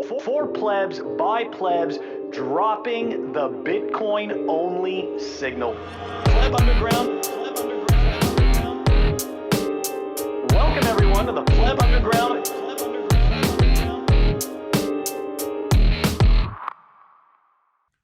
For plebs, by plebs, dropping the Bitcoin only signal. Pleb Underground. Welcome everyone to the Pleb Underground.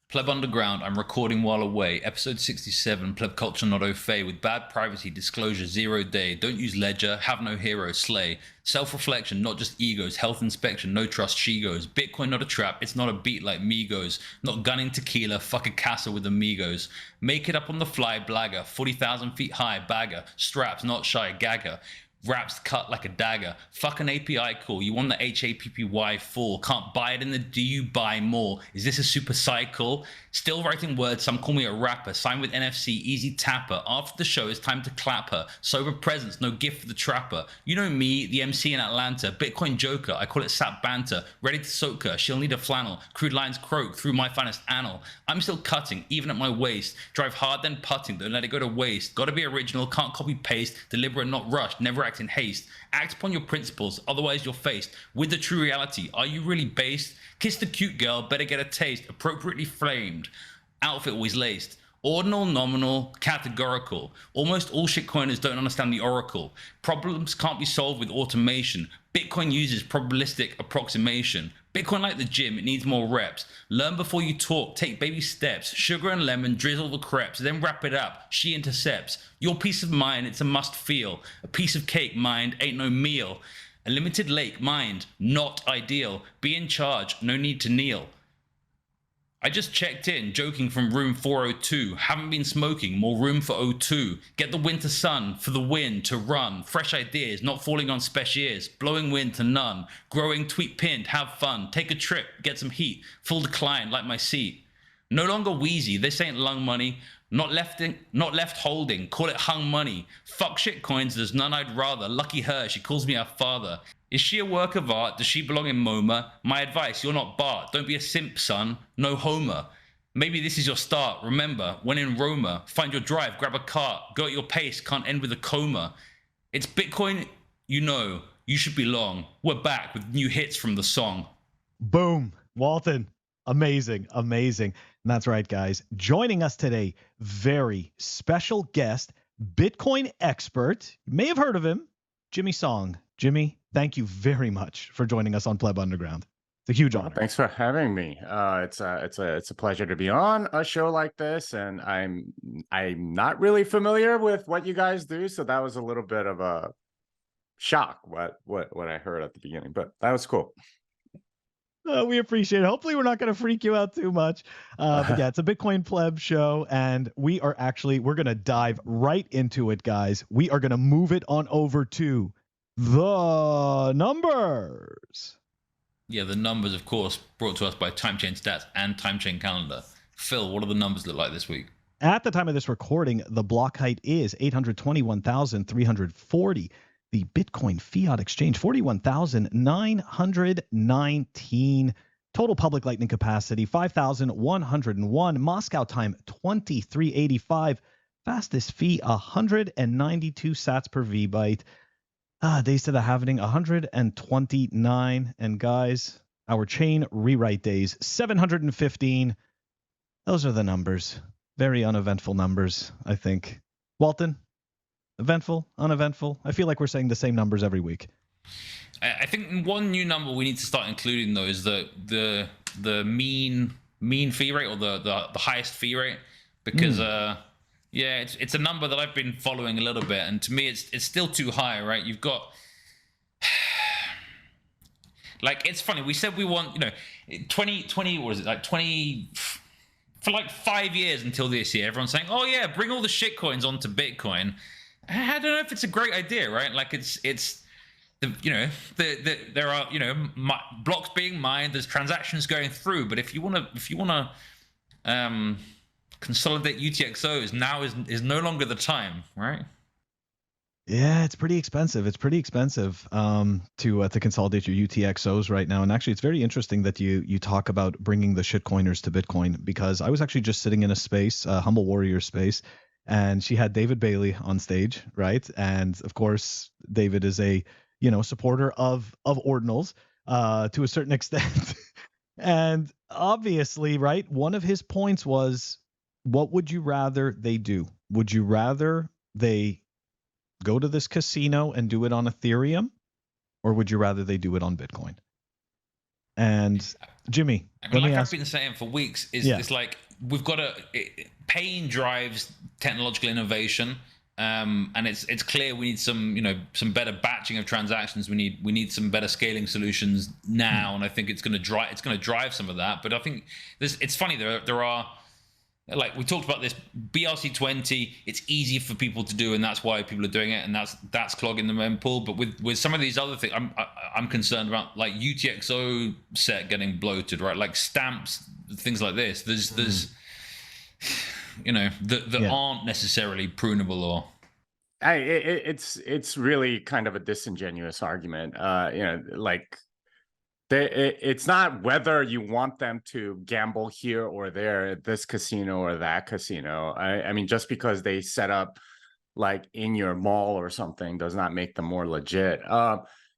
Pleb Underground, I'm recording while away. Episode 67, Pleb Culture Not Au Fait, with bad privacy, disclosure, 0 day. Don't use ledger, have no hero, slay. Self-reflection, not just egos. Health inspection, no trust, she goes. Bitcoin not a trap, it's not a beat like Migos. Not gunning tequila, fuck a casa with amigos. Make it up on the fly, blagger. 40,000 feet high, bagger. Straps, not shy, gagger. Raps cut like a dagger. Fuck an API call. You want the HAPPY 4. Can't buy it in the do you buy more? Is this a super cycle? Still writing words, some call me a rapper. Sign with NFC, easy tapper. After the show, it's time to clap her. Sober presence, no gift for the trapper. You know me, the MC in Atlanta. Bitcoin joker, I call it sap banter. Ready to soak her, she'll need a flannel. Crude lines croak through my finest annal. I'm still cutting, even at my waist. Drive hard then putting, don't let it go to waste. Gotta be original, can't copy paste. Deliberate, not rushed, never act in haste. Act upon your principles, otherwise you're faced with the true reality. Are you really based? Kiss the cute girl, better get a taste. Appropriately flamed, outfit always laced. Ordinal, nominal, categorical. Almost all shitcoiners don't understand the oracle. Problems can't be solved with automation. Bitcoin uses probabilistic approximation. Bitcoin like the gym, it needs more reps. Learn before you talk, take baby steps. Sugar and lemon, drizzle the crepes, then wrap it up, she intercepts. Your peace of mind, it's a must feel. A piece of cake, mind, ain't no meal. A limited lake, mind, not ideal. Be in charge, no need to kneel. I just checked in, joking from room 402. Haven't been smoking, more room for O2. Get the winter sun for the wind to run. Fresh ideas, not falling on special ears. Blowing wind to none. Growing, tweet pinned, have fun. Take a trip, get some heat. Full decline, like my seat. No longer wheezy, this ain't lung money. Not left holding, call it hung money. Fuck shit coins, there's none I'd rather. Lucky her, she calls me her father. Is she a work of art? Does she belong in MoMA? My advice, you're not Bart. Don't be a simp, son. No Homer. Maybe this is your start. Remember, when in Roma, find your drive, grab a cart. Go at your pace, can't end with a coma. It's Bitcoin, you know. You should belong. We're back with new hits from the song. Boom. Walton. Amazing. Amazing. And that's right, guys. Joining us today, very special guest, Bitcoin expert. You may have heard of him, jimmysong. Jimmy, thank you very much for joining us on Pleb Underground. It's a huge honor. Thanks for having me. It's a pleasure to be on a show like this, and I'm not really familiar with what you guys do, so that was a little bit of a shock what I heard at the beginning, but that was cool. We appreciate it. Hopefully we're not going to freak you out too much. But yeah, it's a Bitcoin Pleb show, and we're going to dive right into it, guys. We are going to move it on over to the numbers. Yeah, the numbers, of course, brought to us by Timechain Stats and Timechain Calendar. Phil, what do the numbers look like this week? At the time of this recording, the block height is 821,340. The Bitcoin fiat exchange, 41,919. Total public lightning capacity, 5,101. Moscow time, 2385. Fastest fee, 192 sats per VByte. Days to the halvening, 129. And guys, our chain rewrite days, 715. Those are the numbers. Very uneventful numbers, I think. Walton? Eventful, uneventful. I feel like we're saying the same numbers every week. I think one new number we need to start including though is the mean fee rate, or the highest fee rate, because yeah, it's a number that I've been following a little bit, and to me it's still too high, right? You've got like, it's funny, we said we want, 20 what is it, like 20 for like 5 years until this year, everyone's saying, oh yeah, bring all the shit coins onto Bitcoin. I don't know if it's a great idea, right? Like it's there are blocks being mined, there's transactions going through, but if you want to consolidate UTXOs, now is no longer the time, right? Yeah, it's pretty expensive. It's pretty expensive to consolidate your UTXOs right now. And actually, it's very interesting that you talk about bringing the shitcoiners to Bitcoin, because I was actually just sitting in a space, Humble Warrior space, and she had David Bailey on stage, right? And of course, David is a supporter of ordinals to a certain extent. And obviously, right, one of his points was, what would you rather they do? Would you rather they go to this casino and do it on Ethereum, or would you rather they do it on Bitcoin? And Jimmy, I mean, let me like I've ask. been saying for weeks, Yeah. it's like we've got pain drives technological innovation, and it's clear we need some better batching of transactions. We need some better scaling solutions now, and I think it's going to drive some of that. But I think it's funny, there are, like we talked about this BRC20, it's easy for people to do, and that's why people are doing it, and that's clogging the mempool. But with some of these other things, I'm concerned about, like UTXO set getting bloated, right? Like stamps, things like this. There's that aren't necessarily prunable, or it's really kind of a disingenuous argument. Like it's not whether you want them to gamble here or there at this casino or that casino. I mean, just because they set up like in your mall or something does not make them more legit.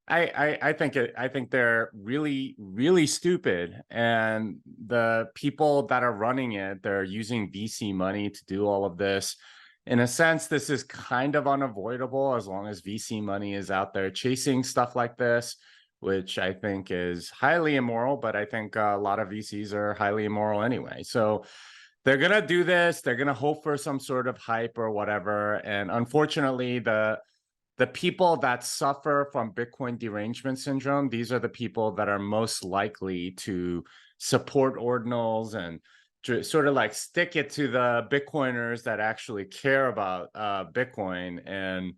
I think they're really, really stupid, and the people that are running it, they're using VC money to do all of this. In a sense, this is kind of unavoidable as long as VC money is out there chasing stuff like this, which I think is highly immoral, but I think a lot of VCs are highly immoral anyway. So they're going to do this. They're going to hope for some sort of hype or whatever. And unfortunately, the people that suffer from Bitcoin derangement syndrome, these are the people that are most likely to support ordinals and sort of like stick it to the Bitcoiners that actually care about Bitcoin, and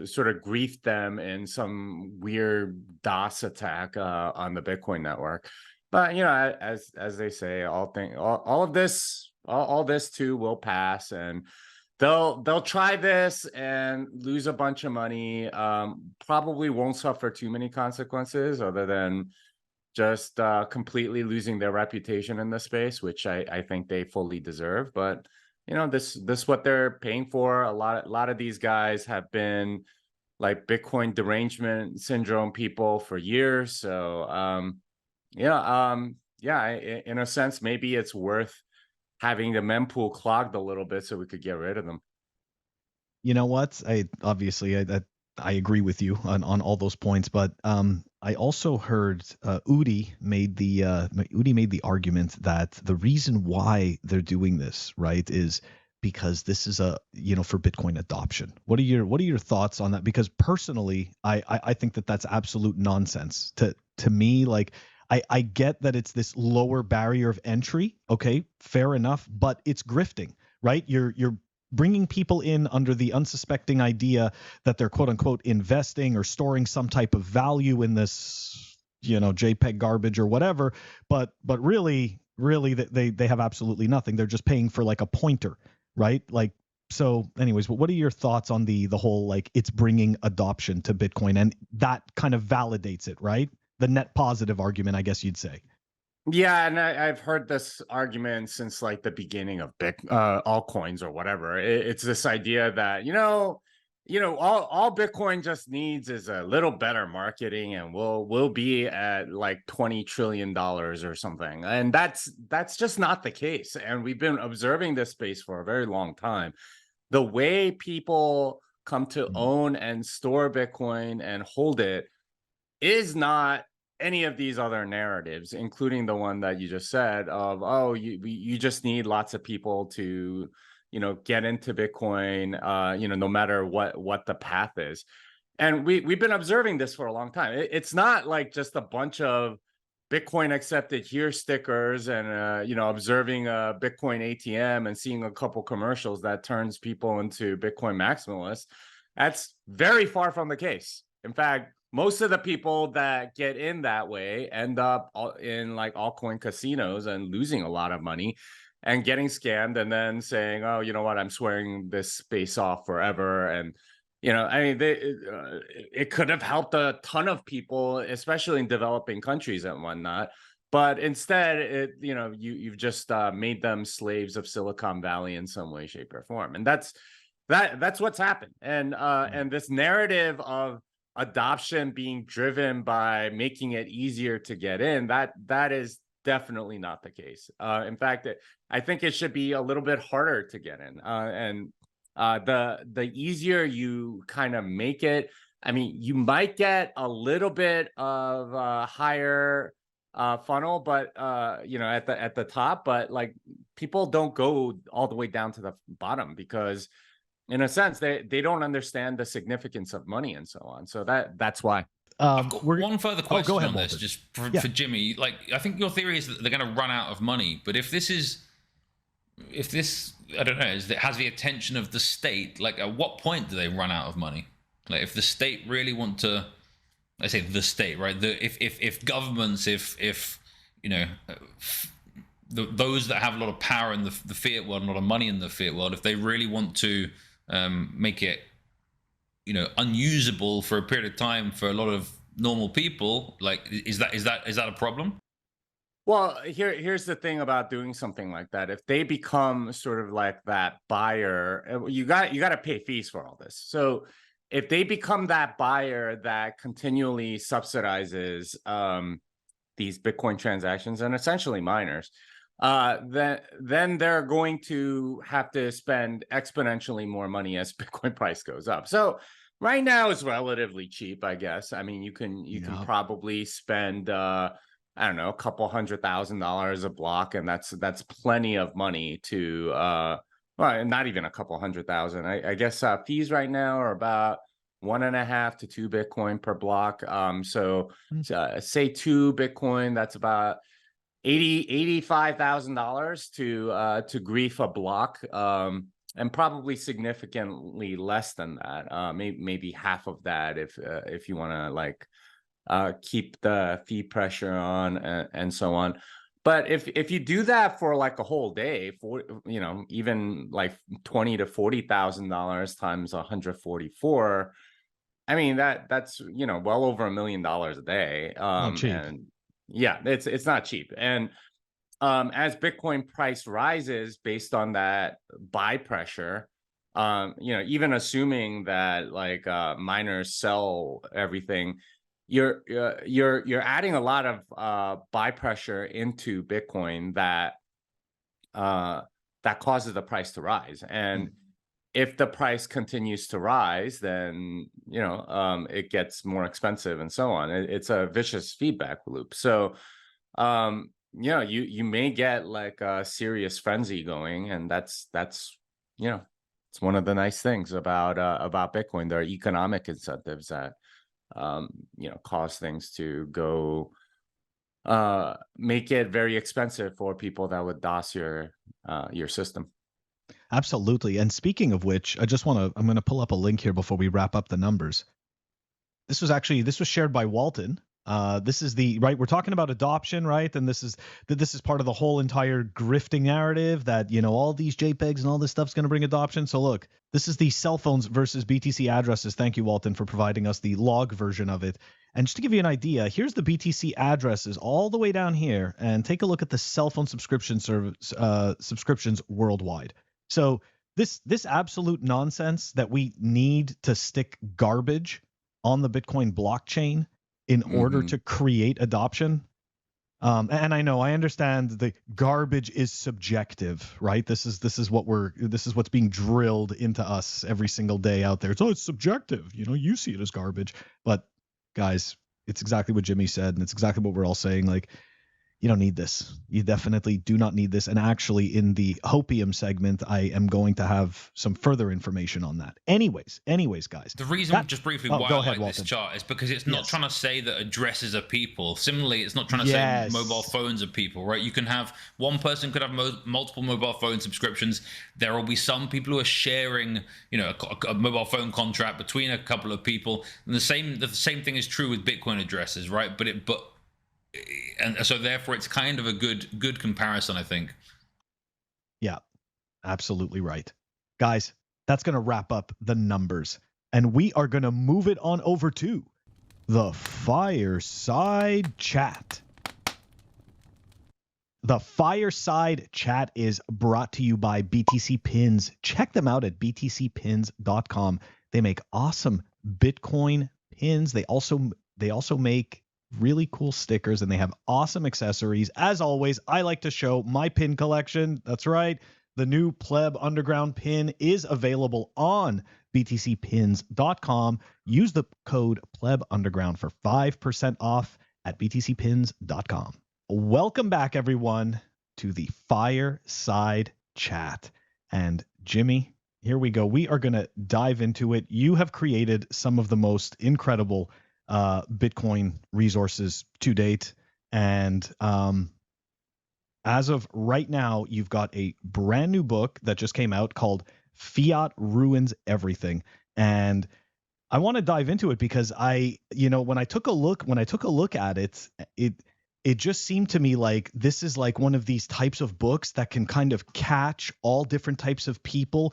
sort of grief them in some weird DOS attack on the Bitcoin network. But as they say, all of this too will pass, and they'll try this and lose a bunch of money. Probably won't suffer too many consequences other than just completely losing their reputation in the space, which I think they fully deserve. But this is what they're paying for. A lot of these guys have been like Bitcoin derangement syndrome people for years. So in a sense, maybe it's worth having the mempool clogged a little bit so we could get rid of them. You know what? I agree with you on all those points, but I also heard Udi made the argument that the reason why they're doing this, right, is because this is for Bitcoin adoption. What are your thoughts on that? Because personally, I think that's absolute nonsense. To me, like I get that it's this lower barrier of entry. Okay, fair enough, but it's grifting, right? You're bringing people in under the unsuspecting idea that they're quote unquote investing or storing some type of value in this, JPEG garbage or whatever. But really they have absolutely nothing. They're just paying for like a pointer, right? Like, so anyways, what are your thoughts on the whole, like, it's bringing adoption to Bitcoin and that kind of validates it, right? The net positive argument, I guess you'd say. Yeah, and I've heard this argument since like the beginning of altcoins or whatever. It's this idea that all Bitcoin just needs is a little better marketing, and we'll be at like $20 trillion or something. And that's just not the case. And we've been observing this space for a very long time. The way people come to own and store Bitcoin and hold it is not any of these other narratives, including the one that you just said of, oh, you just need lots of people to, get into Bitcoin, no matter what the path is. And we've been observing this for a long time. It's not like just a bunch of Bitcoin accepted here stickers and, observing a Bitcoin ATM and seeing a couple commercials that turns people into Bitcoin maximalists. That's very far from the case. In fact, most of the people that get in that way end up in like altcoin casinos and losing a lot of money and getting scammed, and then saying, oh, you know what, I'm swearing this space off forever. And, I mean, it could have helped a ton of people, especially in developing countries and whatnot. But instead, you've just made them slaves of Silicon Valley in some way, shape, or form. And that's what's happened. And this narrative of adoption being driven by making it easier to get in, that is definitely not the case. In fact, I think it should be a little bit harder to get in. The easier you kind of make it, I mean, you might get a little bit of higher funnel, but at the top, but like people don't go all the way down to the bottom because, in a sense, they don't understand the significance of money and so on. So that's why. I've got one further question ahead, on this, Walter. just for Jimmy. Like, I think your theory is that they're going to run out of money, but if this, I don't know, it has the attention of the state, like at what point do they run out of money? Like if the state really want to, I say the state, right? If governments, if those that have a lot of power in the fiat world, and a lot of money in the fiat world, if they really want to make it, unusable for a period of time for a lot of normal people, like is that a problem? Well, here's the thing about doing something like that. If they become sort of like that buyer, you got to pay fees for all this. So if they become that buyer that continually subsidizes these Bitcoin transactions and essentially miners, then they're going to have to spend exponentially more money as Bitcoin price goes up. So right now it's relatively cheap, I guess. I mean, you can probably spend I don't know, a couple $100,000 a block, and that's plenty of money to well, not even a couple $100,000. I guess fees right now are about 1.5 to 2 Bitcoin per block. So say 2 Bitcoin, that's about $85,000 to grief a block, and probably significantly less than that. Maybe half of that if you want to like keep the fee pressure on and so on. But if you do that for like a whole day, for even like $20,000 to $40,000 times 144, I mean that's well over $1 million a day. Not cheap. And yeah, it's not cheap. And as Bitcoin price rises based on that buy pressure, even assuming that like miners sell everything, you're adding a lot of buy pressure into Bitcoin that causes the price to rise. And if the price continues to rise, then it gets more expensive and so on. It's a vicious feedback loop. So you may get like a serious frenzy going, and that's it's one of the nice things about Bitcoin. There are economic incentives that cause things to go make it very expensive for people that would DOS your system. Absolutely. And speaking of which, I'm going to pull up a link here before we wrap up the numbers. This was shared by Walton. This is we're talking about adoption, right? And this is part of the whole entire grifting narrative that, all these JPEGs and all this stuff's going to bring adoption. So look, this is the cell phones versus BTC addresses. Thank you, Walton, for providing us the log version of it. And just to give you an idea, here's the BTC addresses all the way down here, and take a look at the cell phone subscription service subscriptions worldwide. So this absolute nonsense that we need to stick garbage on the Bitcoin blockchain in order to create adoption. And I understand the garbage is subjective, right? This is what's being drilled into us every single day out there. It's subjective. You see it as garbage. But guys, it's exactly what Jimmy said, and it's exactly what we're all saying. Like, you don't need this. You definitely do not need this. And actually, in the Hopium segment, I am going to have some further information on that. Anyways, guys. The reason, just briefly, why I like Walton. this chart is because it's not trying to say that addresses are people. Similarly, it's not trying to say mobile phones are people, right? You can have one person could have multiple mobile phone subscriptions. There will be some people who are sharing, a mobile phone contract between a couple of people. And the same thing is true with Bitcoin addresses, right? And so therefore it's kind of a good comparison, I think. Yeah, absolutely right. Guys, that's going to wrap up the numbers, and we are going to move it on over to the Fireside Chat. The Fireside Chat is brought to you by BTC Pins. Check them out at btcpins.com. They make awesome Bitcoin pins. They also make really cool stickers, and they have awesome accessories. As always, I like to show my pin collection. That's right. The new Pleb Underground pin is available on btcpins.com. Use the code PlebUnderground for 5% off at btcpins.com. Welcome back, everyone, to the Fireside Chat. And Jimmy, here we go. We are going to dive into it. You have created some of the most incredible Bitcoin resources to date. And as of right now, you've got a brand new book that just came out called Fiat Ruins Everything. And I want to dive into it because when I took a look at it, it just seemed to me like this is like one of these types of books that can kind of catch all different types of people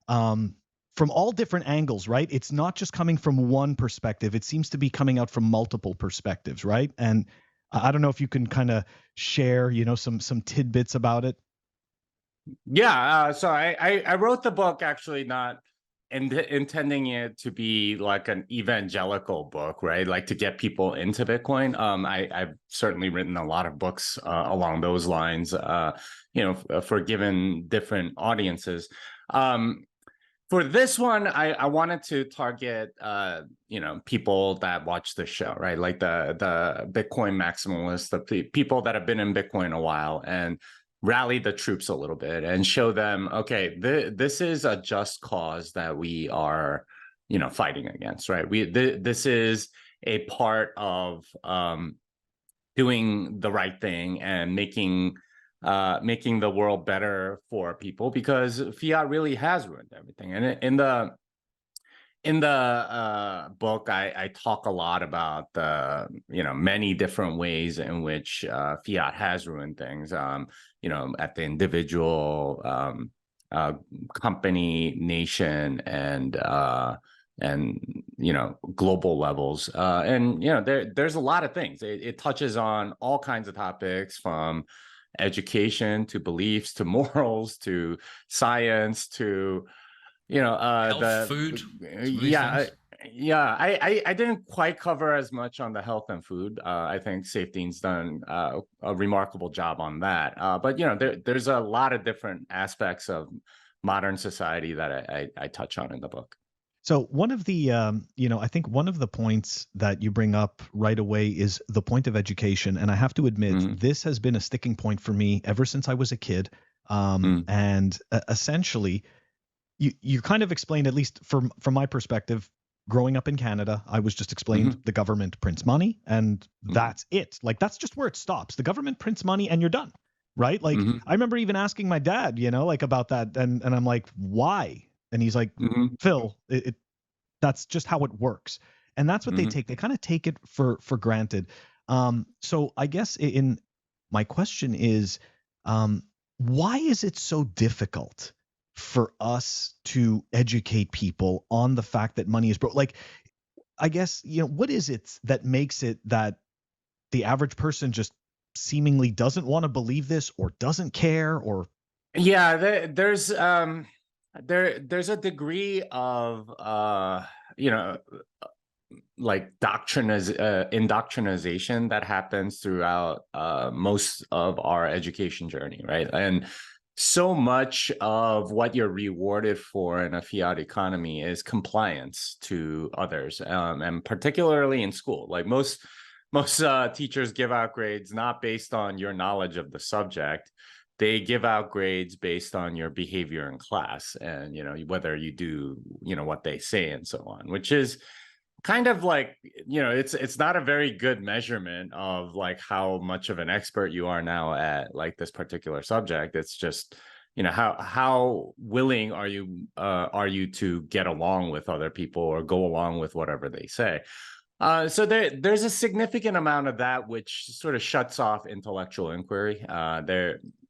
from all different angles, right? It's not just coming from one perspective. It seems to be coming out from multiple perspectives, right? And I don't know if you can kind of share, some tidbits about it. Yeah, so I wrote the book actually not intending it to be like an evangelical book, right? Like to get people into Bitcoin. I've certainly written a lot of books along those lines, for given different audiences. For this one, I wanted to target, people that watch the show, right? Like the Bitcoin maximalists, the people that have been in Bitcoin a while, and rally the troops a little bit and show them, okay, this is a just cause that we are, fighting against, right? This is a part of doing the right thing and making the world better for people, because fiat really has ruined everything. And in the book, I talk a lot about the many different ways in which fiat has ruined things. At the individual, company, nation, and global levels. There's a lot of things. It touches on all kinds of topics, from education to beliefs to morals to science to health, food. I didn't quite cover as much on the health and food. I think Safety's done a remarkable job on that. But there's a lot of different aspects of modern society that I touch on in the book. So one of the, I think one of the points that you bring up right away is the point of education. And I have to admit, this has been a sticking point for me ever since I was a kid. And essentially, you kind of explained, at least from my perspective, growing up in Canada, I was just explained the government prints money and that's it. Like, that's just where it stops. The government prints money and you're done, right? Like, I remember even asking my dad, about that. And I'm like, why? And he's like, Phil, that's just how it works. And that's what they take. They kind of take it for granted. So I guess my question is, why is it so difficult for us to educate people on the fact that money is broke? Like, I guess, what is it that makes it that the average person just seemingly doesn't want to believe this or doesn't care? Or there's a degree of like indoctrinization that happens throughout most of our education journey, right? And so much of what you're rewarded for in a fiat economy is compliance to others, and particularly in school. Like most teachers give out grades not based on your knowledge of the subject. They give out grades based on your behavior in class, and whether you do what they say and so on, which is kind of like, it's not a very good measurement of like how much of an expert you are now at like this particular subject. It's just, how willing are you to get along with other people or go along with whatever they say. So there's a significant amount of that which sort of shuts off intellectual inquiry.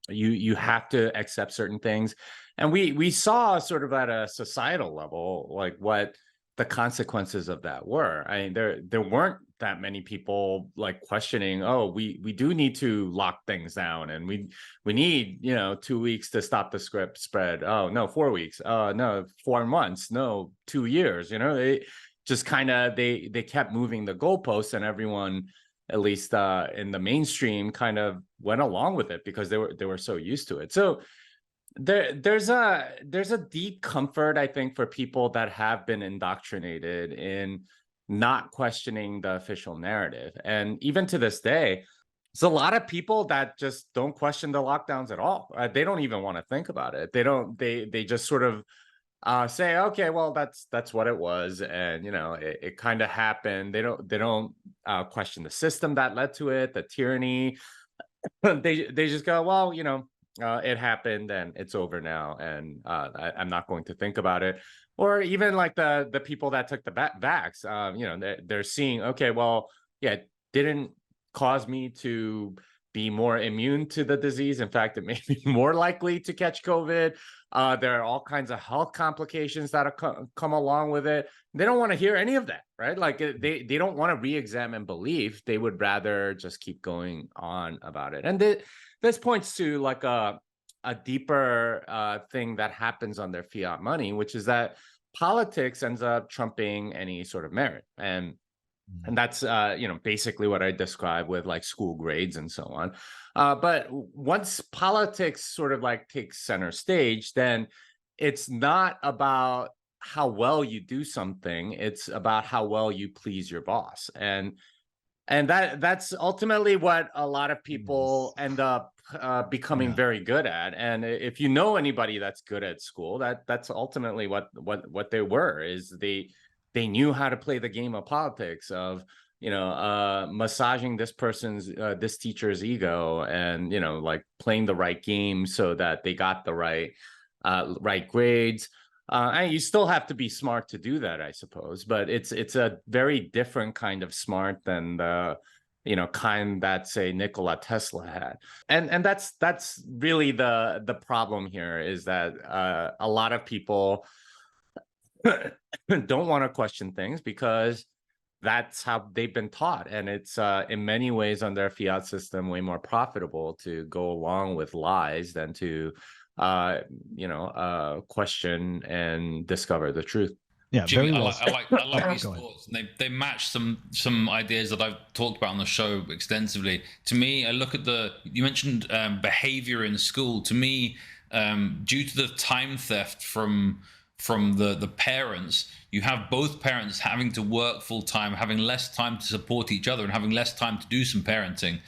You have to accept certain things, and we saw sort of at a societal level like what the consequences of that were. I mean, there weren't that many people like questioning, oh, we do need to lock things down, and we need 2 weeks to stop the script spread. Oh no, 4 weeks. No, 4 months. No, 2 years. They just kind of they kept moving the goalposts, and everyone at least in the mainstream, kind of went along with it because they were so used to it. So there's a deep comfort, I think, for people that have been indoctrinated in not questioning the official narrative. And even to this day, there's a lot of people that just don't question the lockdowns at all. They don't even want to think about it. They just sort of say, okay, well, that's what it was, and it kind of happened. They don't question the system that led to it, the tyranny. They just go, well, it happened and it's over now, and I'm not going to think about it. Or even like the people that took the vax, they're seeing, okay, well, yeah, it didn't cause me to be more immune to the disease. In fact, it made me more likely to catch COVID. There are all kinds of health complications that have come along with it. They don't want to hear any of that, right? Like they don't want to re-examine belief. They would rather just keep going on about it. And this points to like a deeper thing that happens on their fiat money, which is that politics ends up trumping any sort of merit. And that's basically what I describe with like school grades and so on. But once politics sort of like takes center stage, then it's not about how well you do something. It's about how well you please your boss. And that's ultimately what a lot of people end up becoming very good at. And if you know anybody that's good at school, that's ultimately what they were, is they knew how to play the game of politics of massaging this teacher's ego, and like playing the right game so that they got the right grades. And you still have to be smart to do that, I suppose, but it's a very different kind of smart than the kind that, say, Nikola Tesla had. And that's really the problem here, is that a lot of people don't want to question things because that's how they've been taught. And it's in many ways on their fiat system way more profitable to go along with lies than to question and discover the truth. Yeah, Jimmy, very well. I like these thoughts. And they match some ideas that I've talked about on the show extensively. To me, I look at you mentioned behavior in school. To me, due to the time theft from the parents, you have both parents having to work full time, having less time to support each other, and having less time to do some parenting,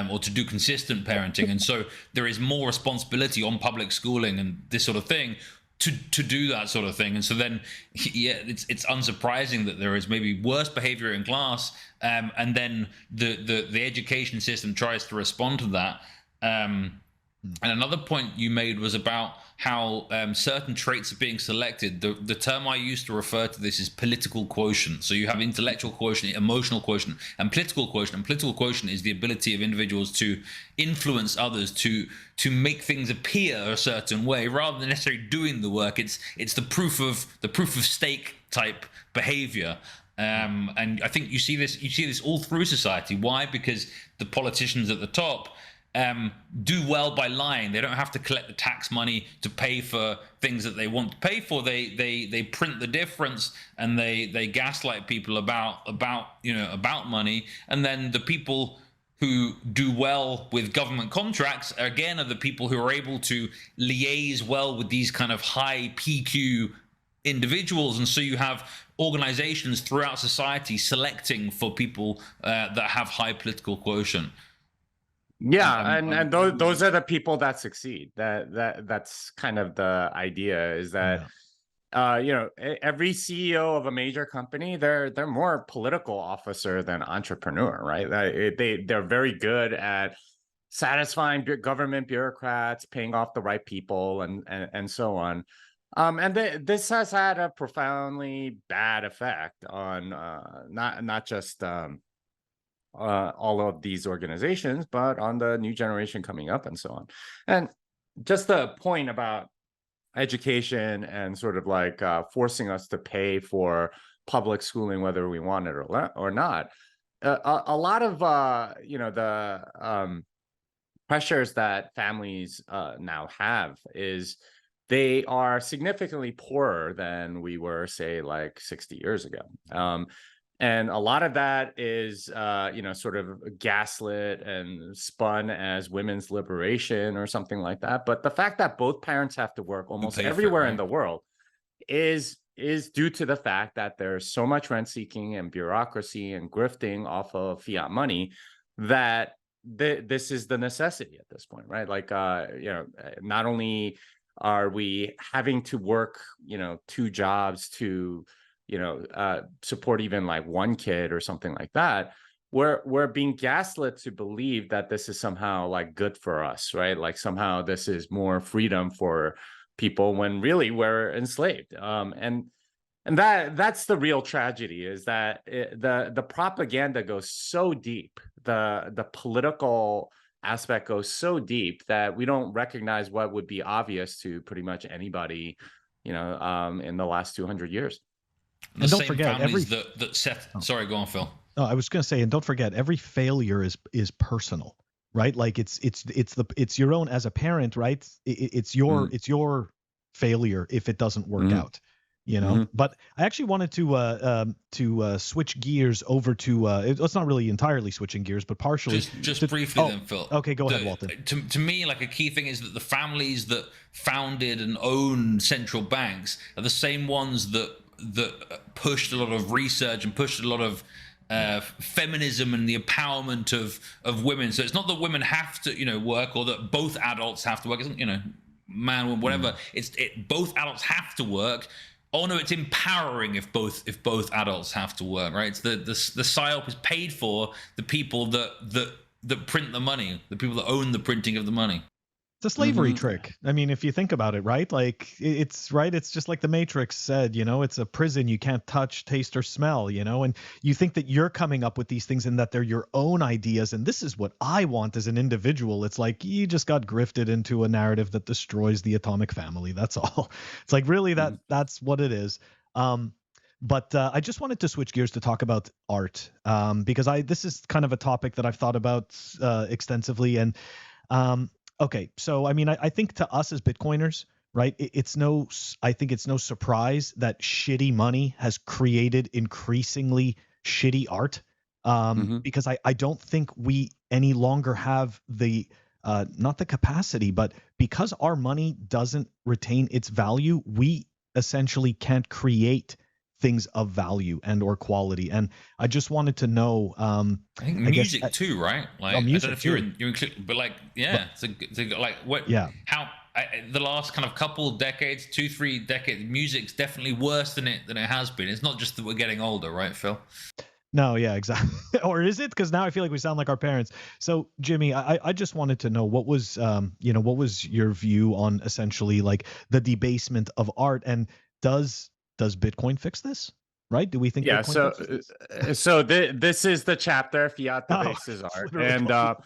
or to do consistent parenting. And so there is more responsibility on public schooling and this sort of thing to do that sort of thing. And so then, yeah, it's unsurprising that there is maybe worse behavior in class, and then the education system tries to respond to that. And another point you made was about how certain traits are being selected. The term I used to refer to this is political quotient. So you have intellectual quotient, emotional quotient, and political quotient. And political quotient is the ability of individuals to influence others, to make things appear a certain way, rather than necessarily doing the work. It's the proof of stake type behavior. And I think you see this all through society. Why? Because the politicians at the top do well by lying. They don't have to collect the tax money to pay for things that they want to pay for. They print the difference, and they gaslight people about money. And then the people who do well with government contracts, again, are the people who are able to liaise well with these kind of high PQ individuals. And so you have organizations throughout society selecting for people that have high political quotient. Yeah, and those are the people that succeed. That's kind of the idea, is that every CEO of a major company, they're more political officer than entrepreneur, right? They're very good at satisfying government bureaucrats, paying off the right people, and so on. And this has had a profoundly bad effect on not just all of these organizations, but on the new generation coming up and so on. And just the point about education and sort of like forcing us to pay for public schooling, whether we want it or not. A lot of the pressures that families now have is they are significantly poorer than we were, say, like 60 years ago. And a lot of that is, sort of gaslit and spun as women's liberation or something like that. But the fact that both parents have to work almost pay for it, everywhere in right? the world is due to the fact that there's so much rent seeking and bureaucracy and grifting off of fiat money that this is the necessity at this point, right? Like, not only are we having to work, 2 jobs to, support even like 1 kid or something like that, we're being gaslit to believe that this is somehow like good for us, right? Like somehow this is more freedom for people when really we're enslaved. And that's the real tragedy, is that the propaganda goes so deep, the political aspect goes so deep that we don't recognize what would be obvious to pretty much anybody, in the last 200 years. The And don't same forget, families that set. Oh. Sorry, go on, Phil. No, I was going to say, and don't forget, every failure is personal, right? Like it's your own as a parent, right? It's your failure if it doesn't work out, But I actually wanted to switch gears over to it's not really entirely switching gears, but partially. Just briefly, then, Phil. Okay, go ahead, Walton. To me, like, a key thing is that the families that founded and own central banks are the same ones that pushed a lot of research and pushed a lot of feminism and the empowerment of women. So it's not that women have to work, or that both adults have to work. It's man, woman, whatever. Both adults have to work. Oh no, it's empowering if both adults have to work, right? It's the psyop is paid for the people that print the money, the people that own the printing of the money. It's a slavery trick. I mean, if you think about it, right? Like it's right. It's just like the Matrix said, it's a prison you can't touch, taste, or smell, and you think that you're coming up with these things and that they're your own ideas. And this is what I want as an individual. It's like you just got grifted into a narrative that destroys the atomic family. That's all. It's like, really, that's what it is. But I just wanted to switch gears to talk about art, because this is kind of a topic that I've thought about extensively. And okay, so I mean, I think to us as Bitcoiners, right, I think it's no surprise that shitty money has created increasingly shitty art, because I don't think we any longer have the not the capacity, but because our money doesn't retain its value, we essentially can't create things of value and or quality. And I just wanted to know, I think music too, right? Like, music, I don't know if you're included, but like, yeah, like what? Yeah. How the last kind of couple decades, 2-3 decades, music's definitely worse than it has been. It's not just that we're getting older, right, Phil? No, yeah, exactly. Or is it? Because now I feel like we sound like our parents. So, Jimmy, I just wanted to know what was your view on essentially like the debasement of art, and does Bitcoin fix this? Right? Do we think? Yeah. Bitcoin fixes this? So this is the chapter, fiat debases art, and I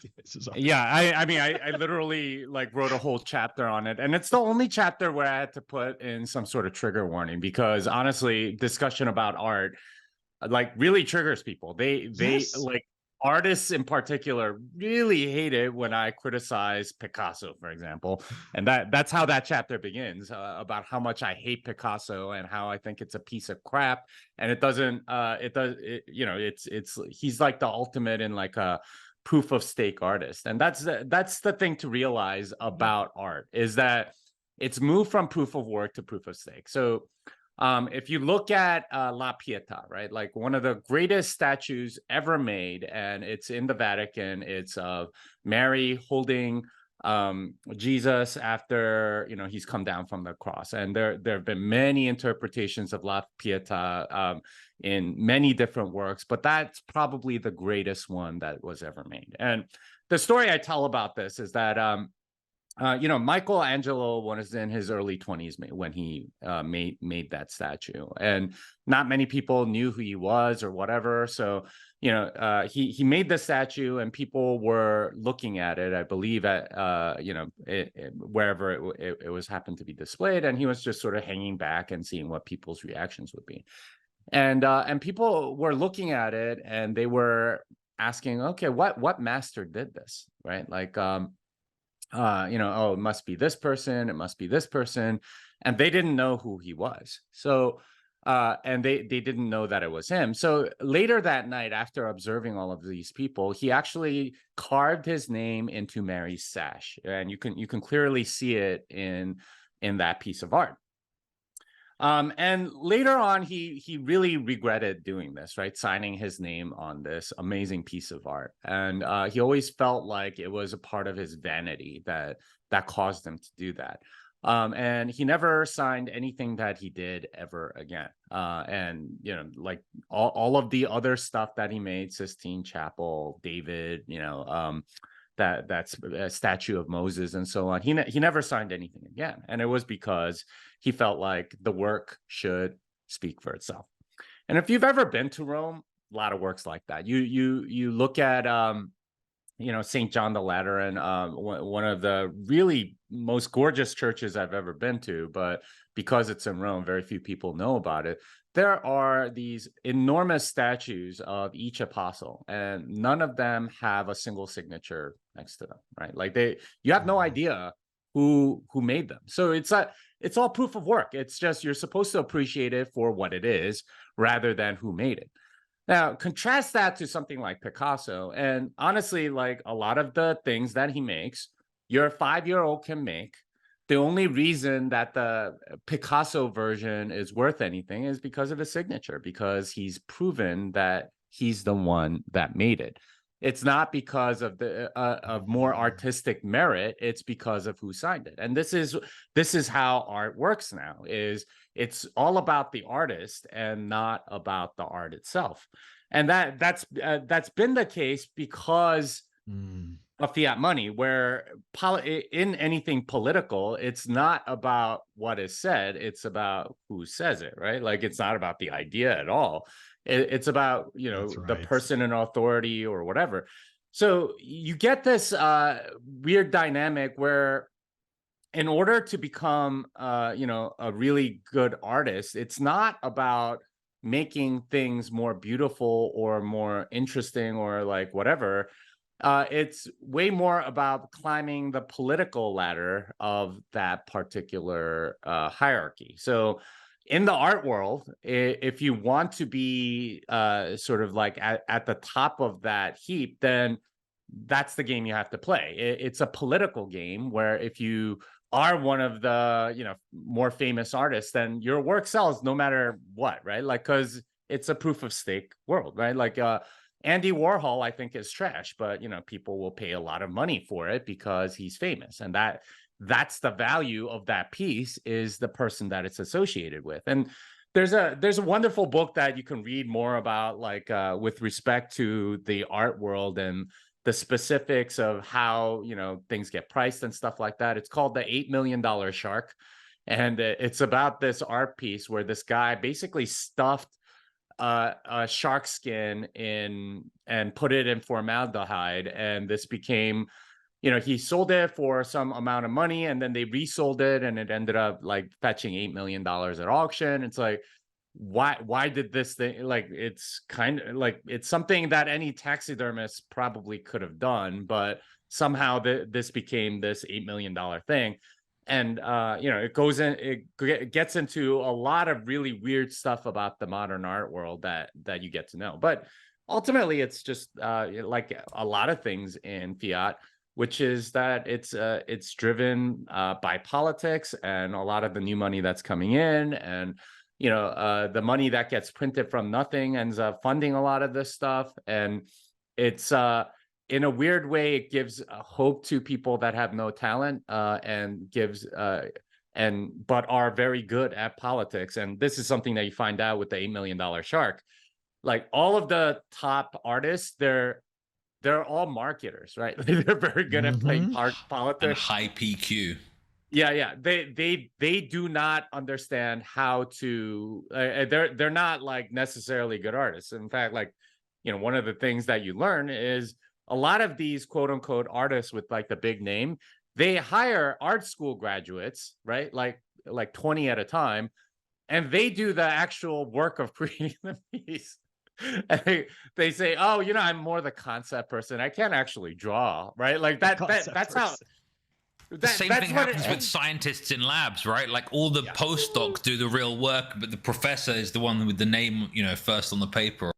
literally like wrote a whole chapter on it, and it's the only chapter where I had to put in some sort of trigger warning, because honestly, discussion about art like really triggers people. They like, artists in particular really hate it when I criticize Picasso, for example. And that's how that chapter begins, about how much I hate Picasso and how I think it's a piece of crap. And he's like the ultimate in like a proof of stake artist. And that's the thing to realize about art, is that it's moved from proof of work to proof of stake. So if you look at La Pietà, right, like one of the greatest statues ever made, and it's in the Vatican. It's of Mary holding Jesus after he's come down from the cross. And there have been many interpretations of La Pietà in many different works, but that's probably the greatest one that was ever made. And the story I tell about this is that Michelangelo was in his early 20s when he made that statue, and not many people knew who he was or whatever. So, he made the statue, and people were looking at it, I believe, at wherever it was happened to be displayed, and he was just sort of hanging back and seeing what people's reactions would be. And people were looking at it, and they were asking, okay, what master did this, right? Like, it must be this person, it must be this person. And they didn't know who he was. So And they didn't know that it was him. So later that night, after observing all of these people, he actually carved his name into Mary's sash, and you can clearly see it in that piece of art. And later on, he really regretted doing this, right? Signing his name on this amazing piece of art. And he always felt like it was a part of his vanity that caused him to do that. And he never signed anything that he did ever again. And, you know, like all of the other stuff that he made, Sistine Chapel, David, you know, that's a statue of Moses and so on. He never signed anything again. And it was because he felt like the work should speak for itself. And if you've ever been to Rome, a lot of works like that. You look at you know, St. John the Lateran, one of the really most gorgeous churches I've ever been to, but because it's in Rome, very few people know about it. There are these enormous statues of each apostle, and none of them have a single signature next to them, right? Like you have no idea who made them. So it's all proof of work. It's just you're supposed to appreciate it for what it is rather than who made it. Now, contrast that to something like Picasso, and honestly, like a lot of the things that he makes, your 5-year-old can make. The only reason that the Picasso version is worth anything is because of his signature, because he's proven that he's the one that made it. It's not because of the of more artistic merit. It's because of who signed it. And this is how art works now. It's all about the artist and not about the art itself. And that's been the case because of fiat money, where in anything political, it's not about what is said, it's about who says it, right? Like it's not about the idea at all. It's about, you know, the person in authority or whatever. So you get this weird dynamic where in order to become, you know, a really good artist, it's not about making things more beautiful or more interesting or like whatever. It's way more about climbing the political ladder of that particular hierarchy. So in the art world, if you want to be sort of like at the top of that heap, then that's the game you have to play. It's a political game where if you are one of the, you know, more famous artists, then your work sells no matter what, right? Like, because it's a proof of stake world, right? Like Andy Warhol, I think, is trash, but, you know, people will pay a lot of money for it because he's famous. And that's the value of that piece, is the person that it's associated with. And there's a wonderful book that you can read more about, like with respect to the art world and the specifics of how, you know, things get priced and stuff like that. It's called The $8 Million Shark. And it's about this art piece where this guy basically stuffed a shark skin in and put it in formaldehyde, and this became, you know, he sold it for some amount of money, and then they resold it, and it ended up like fetching $8 million at auction. It's like, why did this thing, like, it's kind of like, it's something that any taxidermist probably could have done, but somehow this became this $8 million thing. And you know, it gets into a lot of really weird stuff about the modern art world that you get to know. But ultimately, it's just like a lot of things in fiat, which is that it's driven by politics and a lot of the new money that's coming in, and you know, the money that gets printed from nothing ends up funding a lot of this stuff. And it's in a weird way, it gives hope to people that have no talent and gives but are very good at politics. And this is something that you find out with the $8 Million Shark. Like all of the top artists, they're all marketers, right? They're very good at playing politics and high PQ. Yeah. They do not understand how to. They're not like necessarily good artists. In fact, like, you know, one of the things that you learn is a lot of these quote unquote artists with like the big name, they hire art school graduates, right? Like 20 at a time, and they do the actual work of creating the piece. And they say, oh, you know, I'm more the concept person. I can't actually draw, right? Like that's how. The same thing what happens with scientists in labs, right? Like all the postdocs do the real work, but the professor is the one with the name, first on the paper.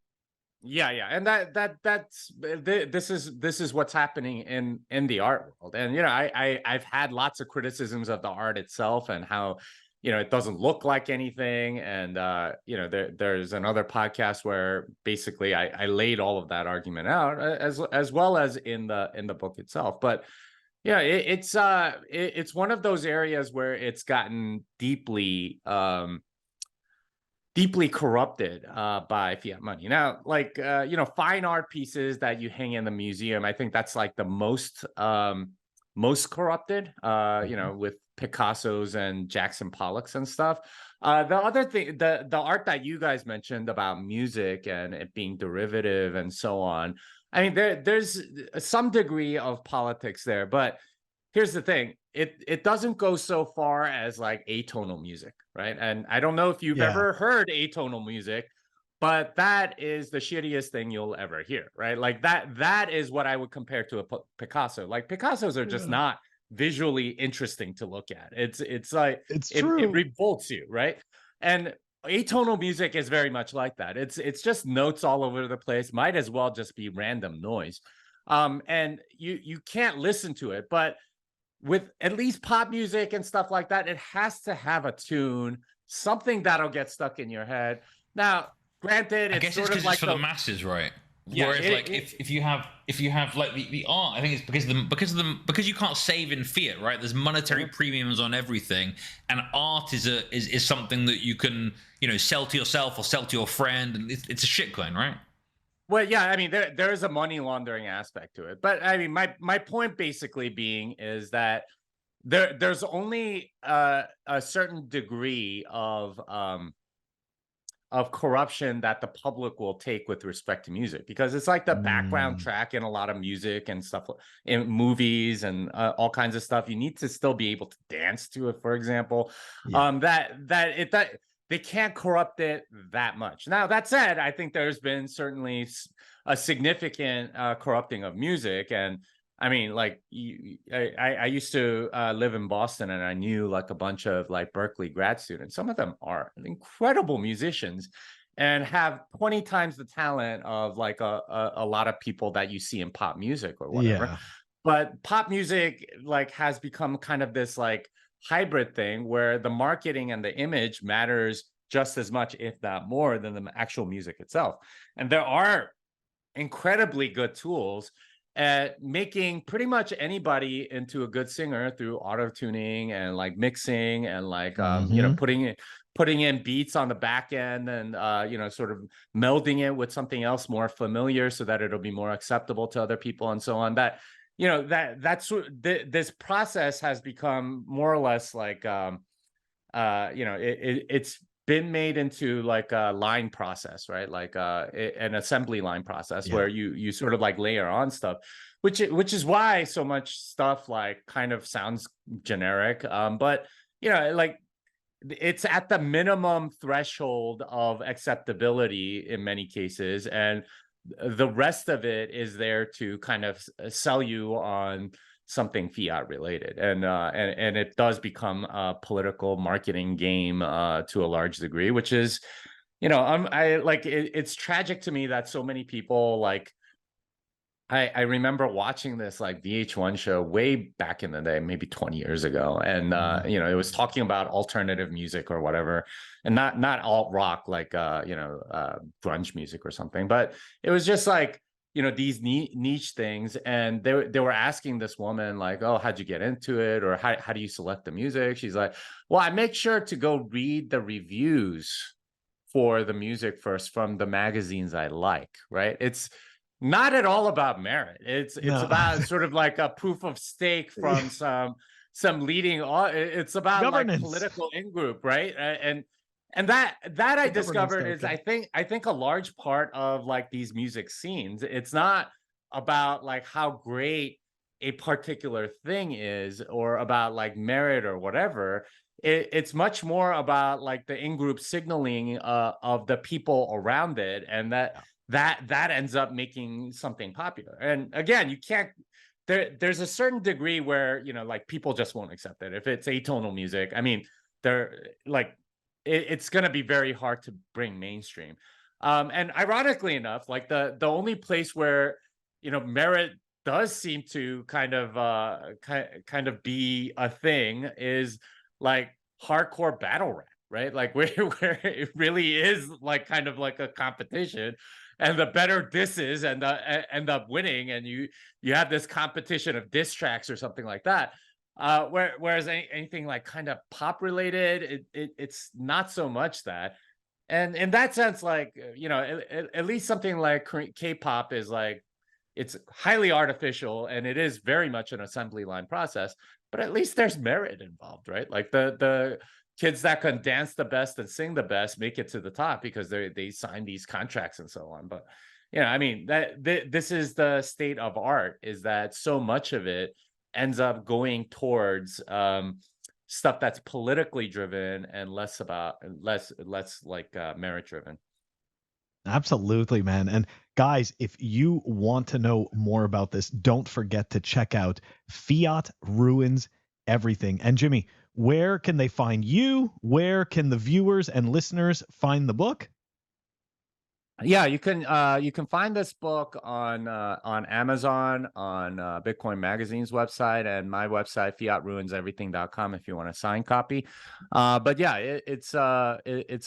Yeah, and this is what's happening in the art world. And I've had lots of criticisms of the art itself and how it doesn't look like anything. And there's another podcast where basically I laid all of that argument out as well as in the book itself. But it's one of those areas where it's gotten deeply corrupted by fiat money. Now, like fine art pieces that you hang in the museum, I think that's like the most corrupted. With Picasso's and Jackson Pollock's and stuff. The other thing, the art that you guys mentioned about music and it being derivative and so on. I mean, there's some degree of politics there, but here's the thing. It doesn't go so far as like atonal music, right? And I don't know if you've ever heard atonal music, but that is the shittiest thing you'll ever hear, right? Like that is what I would compare to a Picasso. Like Picassos are just not visually interesting to look at. It's like it revolts you, right? And atonal music is very much like that. It's just notes all over the place. Might as well just be random noise. And you can't listen to it, but with at least pop music and stuff like that, it has to have a tune, something that'll get stuck in your head. Now, granted, I guess it's because it's for the masses, right? Yeah, whereas if you have like the art, I think it's because you can't save in fiat, right? There's monetary premiums on everything, and art is something that you can sell to yourself or sell to your friend, and it's a shitcoin, right? Well, yeah, I mean, there is a money laundering aspect to it, but I mean, my point basically being is that there's only a certain degree of corruption that the public will take with respect to music, because it's like the background track in a lot of music and stuff in movies and all kinds of stuff. You need to still be able to dance to it, for example. They can't corrupt it that much. Now, that said, I think there's been certainly a significant corrupting of music. And I mean, like, I used to live in Boston, and I knew like a bunch of like Berkeley grad students. Some of them are incredible musicians and have 20 times the talent of like a lot of people that you see in pop music or whatever. Yeah. But pop music like has become kind of this like hybrid thing where the marketing and the image matters just as much, if not more, than the actual music itself. And there are incredibly good tools at making pretty much anybody into a good singer through auto tuning and like mixing and like putting in beats on the back end and sort of melding it with something else more familiar so that it'll be more acceptable to other people and so on. That this process has become more or less like it's been made into like a line process, right? Like an assembly line process where you sort of like layer on stuff, which is why so much stuff like kind of sounds generic. But like it's at the minimum threshold of acceptability in many cases, and the rest of it is there to kind of sell you on something fiat related, and it does become a political marketing game to a large degree, which is it's tragic to me that so many people like I remember watching this like VH1 show way back in the day, maybe 20 years ago. And, it was talking about alternative music or whatever, and not alt rock, like, grunge music or something, but it was just like, these niche things. And they were asking this woman like, oh, how'd you get into it? Or how do you select the music? She's like, well, I make sure to go read the reviews for the music first from the magazines I like, right? It's not at all about merit. It's about sort of like a proof of stake from some leading. It's about governance, like political in-group, right? And that I discovered is I think a large part of like these music scenes. It's not about like how great a particular thing is or about like merit or whatever. It's much more about like the in-group signaling of the people around it, and that ends up making something popular. And again, you can't there's a certain degree where, you know, like people just won't accept it. If it's atonal music, I mean, it's going to be very hard to bring mainstream. And ironically enough, like the only place where, you know, merit does seem to kind of be a thing is like hardcore battle rap, right? Like where it really is like kind of like a competition, and the better disses end up winning, and you have this competition of diss tracks or something like that. Whereas anything like kind of pop related, it's not so much that. And in that sense, like, you know, at least something like K-pop is like, it's highly artificial and it is very much an assembly line process, but at least there's merit involved, right? Like the kids that can dance the best and sing the best make it to the top because they sign these contracts and so on. But, you know, I mean, this is the state of art, is that so much of it ends up going towards stuff that's politically driven and less like merit driven. Absolutely, man. And guys, if you want to know more about this, don't forget to check out Fiat Ruins Everything. And Jimmy, where can they find you? Where can the viewers and listeners find the book? Yeah, you can find this book on Amazon, on Bitcoin Magazine's website, and my website, fiatruinseverything.com, if you want a signed copy. But yeah, it's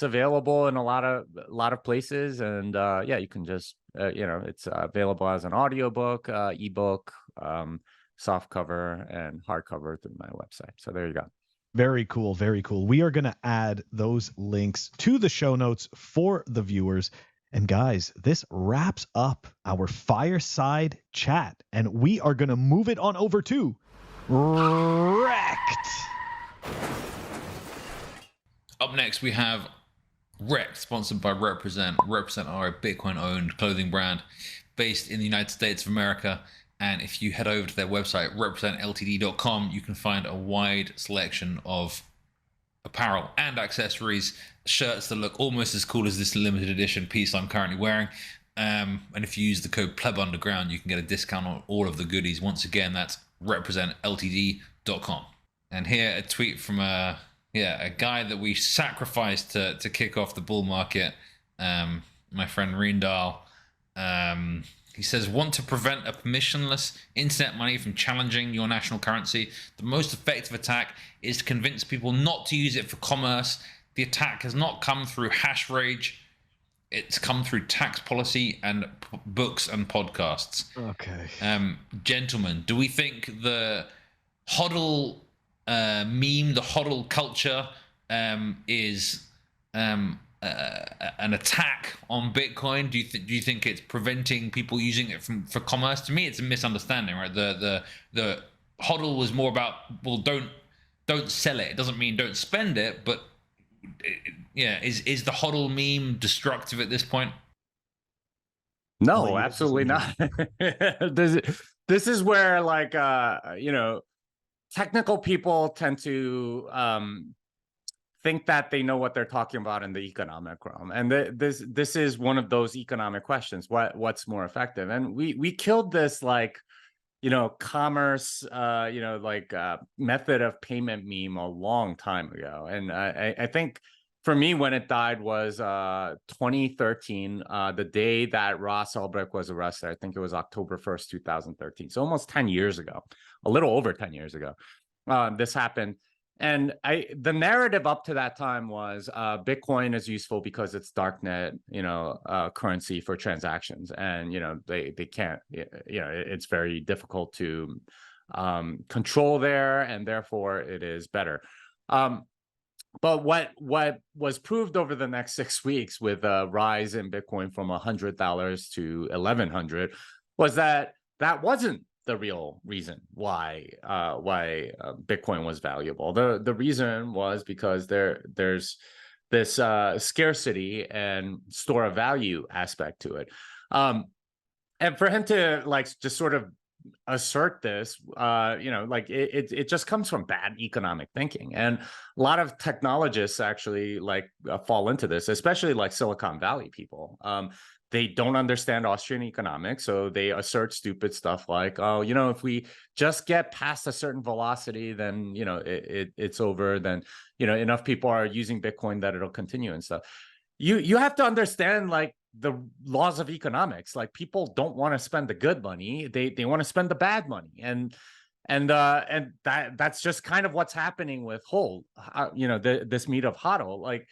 available in a lot of places, and yeah, you can just it's available as an audiobook, ebook, soft cover, and hardcover through my website. So there you go. Very cool. Very cool. We are going to add those links to the show notes for the viewers. And guys, this wraps up our fireside chat, and we are going to move it on over to REKT. Up next, we have REKT, sponsored by Represent. Represent are a Bitcoin-owned clothing brand based in the United States of America. And if you head over to their website, representltd.com, you can find a wide selection of apparel and accessories, shirts that look almost as cool as this limited edition piece I'm currently wearing. And if you use the code PlebUnderground, you can get a discount on all of the goodies. Once again, that's representltd.com. And here, a tweet from a guy that we sacrificed to kick off the bull market, my friend Reendal. He says, want to prevent a permissionless internet money from challenging your national currency? The most effective attack is to convince people not to use it for commerce. The attack has not come through hash rage. It's come through tax policy and books and podcasts. Okay. Gentlemen, do we think the hodl meme, the hodl culture is an attack on Bitcoin? Do you think it's preventing people using it for commerce? To me, it's a misunderstanding, right? The hodl was more about, well, don't sell it. It doesn't mean don't spend it, but is the hodl meme destructive at this point? No, absolutely not. This is where, like, technical people tend to think that they know what they're talking about in the economic realm, and this is one of those economic questions. What's more effective? And we killed this, like, commerce, method of payment meme a long time ago. And I think for me, when it died was 2013, the day that Ross Ulbricht was arrested. I think it was October 1st, 2013. So almost 10 years ago, a little over 10 years ago, this happened. And the narrative up to that time was Bitcoin is useful because it's darknet, currency for transactions, and they can't, it's very difficult to control there, and therefore it is better. But what was proved over the next 6 weeks with a rise in Bitcoin from $100 to $1,100 was that wasn't the real reason why Bitcoin was valuable. The reason was because there's this scarcity and store of value aspect to it, and for him to, like, just sort of assert this, it just comes from bad economic thinking. And a lot of technologists actually fall into this, especially like Silicon Valley people. they don't understand Austrian economics, so they assert stupid stuff like, oh, you know, if we just get past a certain velocity, then, you know, it's over. Then, you know, enough people are using Bitcoin that it'll continue and stuff. You have to understand, like, the laws of economics. Like, people don't want to spend the good money; they want to spend the bad money, and that's just kind of what's happening with whole, you know, this meet of HODL, like.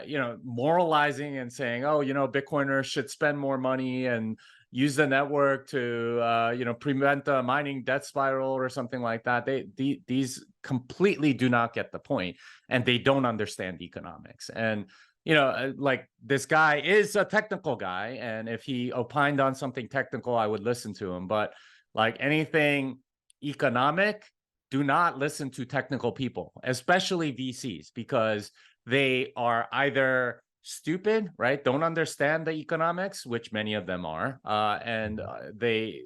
You know, moralizing and saying, oh, you know, Bitcoiners should spend more money and use the network to, you know, prevent a mining death spiral or something like that. These completely do not get the point, and they don't understand economics. And, you know, like, this guy is a technical guy, and if he opined on something technical, I would listen to him. But like anything economic, do not listen to technical people, especially VCs, because they are either stupid, right? Don't understand the economics, which many of them are, and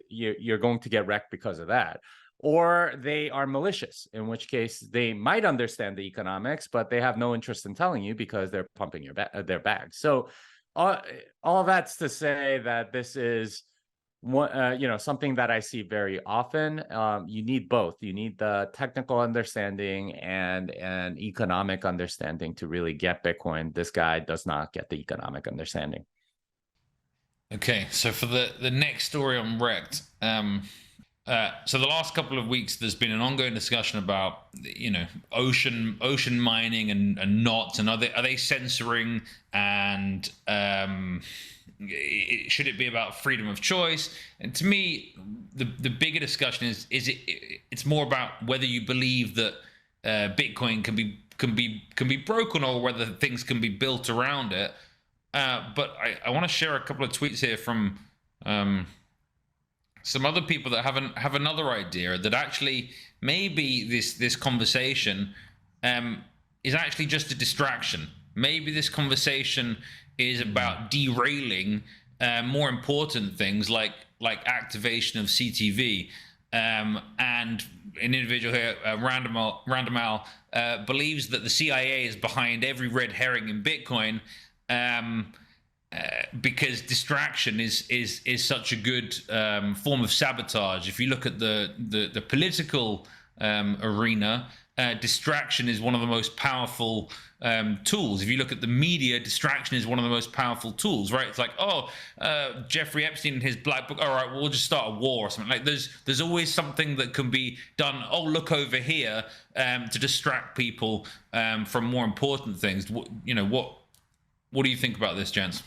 you're going to get wrecked because of that. Or they are malicious, in which case they might understand the economics, but they have no interest in telling you because they're pumping their bags. So all that's to say that this is you know, something that I see very often. You need both. You need the technical understanding and an economic understanding to really get Bitcoin. This guy does not get the economic understanding. Okay, so for the next story on REKT, so the last couple of weeks, there's been an ongoing discussion about, you know, ocean mining and knots, and are they censoring, and should it be about freedom of choice? And to me, the bigger discussion is it's more about whether you believe that Bitcoin can be broken, or whether things can be built around it. But I want to share a couple of tweets here from some other people that have another idea, that actually maybe this conversation is actually just a distraction. Maybe this conversation is about derailing more important things like activation of CTV. And an individual here, Randomal, believes that the CIA is behind every red herring in Bitcoin, because distraction is such a good form of sabotage. If you look at the political arena, distraction is one of the most powerful tools. If you look at the media, distraction is one of the most powerful tools, right? It's like, oh, Jeffrey Epstein and his black book, all right, well, we'll just start a war or something. Like, there's always something that can be done. Oh, look over here, to distract people from more important things. You know, what do you think about this, gents?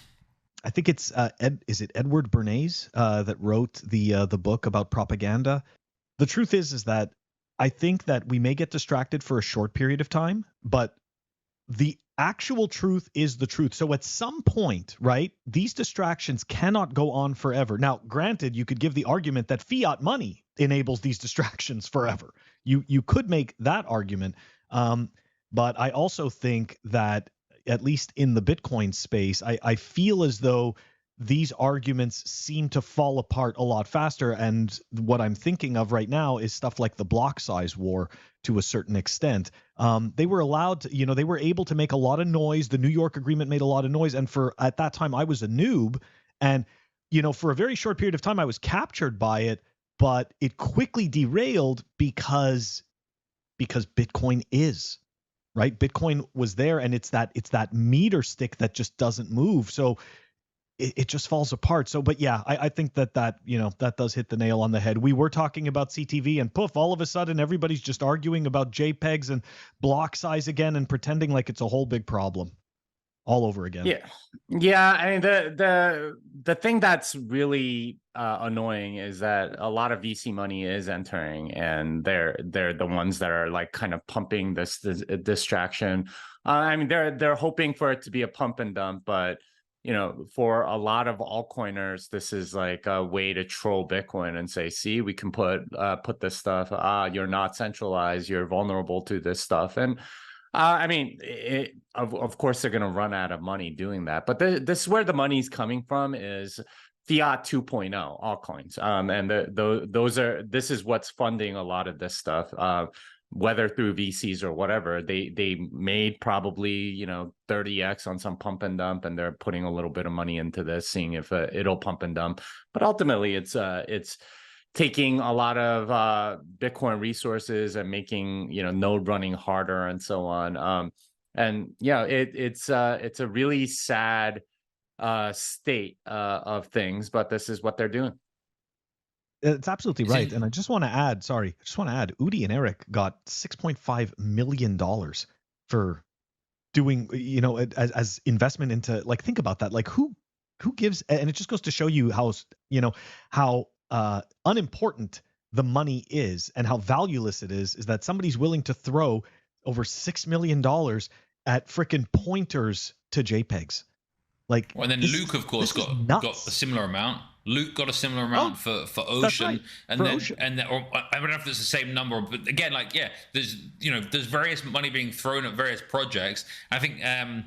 I think it's is it Edward Bernays that wrote the book about propaganda? The truth is that I think that we may get distracted for a short period of time, but the actual truth is the truth. So at some point, right, these distractions cannot go on forever. Now, granted, you could give the argument that fiat money enables these distractions forever. You could make that argument, but I also think that, at least in the Bitcoin space, I feel as though these arguments seem to fall apart a lot faster. And what I'm thinking of right now is stuff like the block size war to a certain extent. They were allowed to, you know, they were able to make a lot of noise. The New York Agreement made a lot of noise. And at that time, I was a noob. And, you know, for a very short period of time, I was captured by it, but it quickly derailed because Bitcoin is. Right, Bitcoin was there, and it's that meter stick that just doesn't move, so it just falls apart. So, but yeah, I think that you know, that does hit the nail on the head. We were talking about CTV, and poof, all of a sudden, everybody's just arguing about JPEGs and block size again, and pretending like it's a whole big problem all over again. Yeah. I mean, the thing that's really annoying is that a lot of VC money is entering, and they're the ones that are like kind of pumping this distraction. I mean, they're hoping for it to be a pump and dump, but, you know, for a lot of altcoiners, this is like a way to troll Bitcoin and say, see, we can put this stuff. You're not centralized. You're vulnerable to this stuff. And I mean, of course, they're going to run out of money doing that. But this is where the money's coming from, is fiat 2.0 altcoins. And this is what's funding a lot of this stuff. whether through VCs or whatever, they made probably, you know, 30x on some pump and dump, and they're putting a little bit of money into this, seeing if it'll pump and dump. But ultimately, it's taking a lot of Bitcoin resources and making, you know, node running harder and so on. And yeah, it's a really sad state of things, but this is what they're doing. It's absolutely right. And I just want to add, Udi and Eric got $6.5 million for doing, you know, as investment into, like, think about that. Like, who gives, and it just goes to show you how, you know, how unimportant the money is and how valueless it is that somebody's willing to throw over $6 million at frickin' pointers to JPEGs. Like, well, and then Luke, of course, got a similar amount. Luke got a similar amount for Ocean, right. And for then Ocean. Or I don't know if it's the same number, but again, like, yeah, there's, you know, there's various money being thrown at various projects. I think I've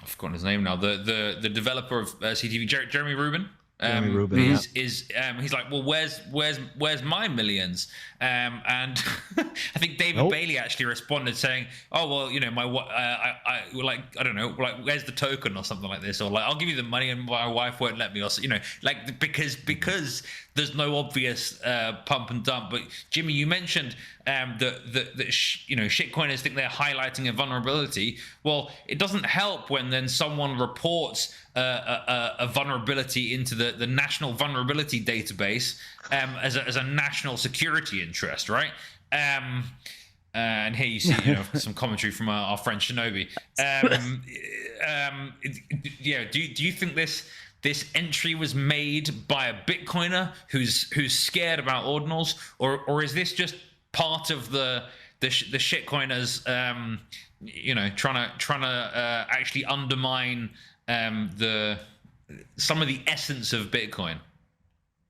forgotten his name now. The developer of CTV, Jeremy Rubin. Jeremy Rubin he's like, well, where's my millions? And I think David Bailey actually responded saying, oh, well, you know, I don't know, like, where's the token or something like this, or like, I'll give you the money and my wife won't let me, or, you know, like, because there's no obvious pump and dump. But Jimmy, you mentioned that you know, shitcoiners think they're highlighting a vulnerability. Well, it doesn't help when then someone reports a vulnerability into the National Vulnerability Database as a national security interest, right? And here you see, you know, some commentary from our friend Shinobi. Yeah, do you think this entry was made by a Bitcoiner who's scared about ordinals, or is this just part of the shitcoiners, you know, trying to actually undermine some of the essence of Bitcoin?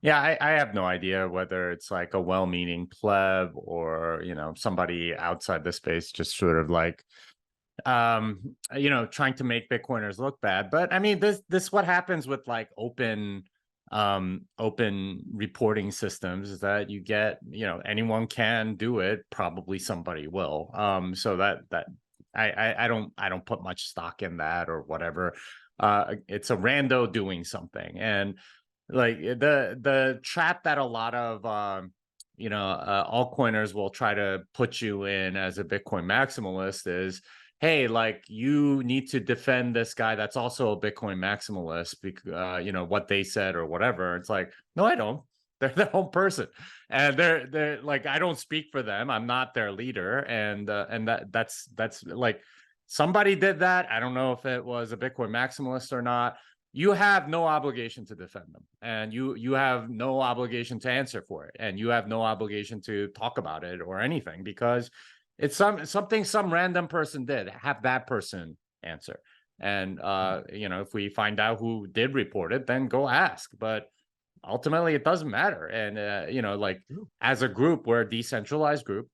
Yeah, I have no idea whether it's like a well-meaning pleb or, you know, somebody outside the space just sort of like, you know, trying to make Bitcoiners look bad. But I mean, this what happens with like open reporting systems, is that you get, you know, anyone can do it, probably somebody will. So that I don't put much stock in that or whatever. It's a rando doing something. And like the trap that a lot of you know, altcoiners will try to put you in as a Bitcoin maximalist is, hey, like, you need to defend this guy that's also a Bitcoin maximalist because you know what they said or whatever. It's like, no, I don't. They're their own person, and they're like, I don't speak for them. I'm not their leader, and that's like, somebody did that. I don't know if it was a Bitcoin maximalist or not. You have no obligation to defend them, and you have no obligation to answer for it, and you have no obligation to talk about it or anything, because it's something some random person did. Have that person answer. And you know, if we find out who did report it, then go ask. But ultimately, it doesn't matter. And you know, like, as a group, we're a decentralized group,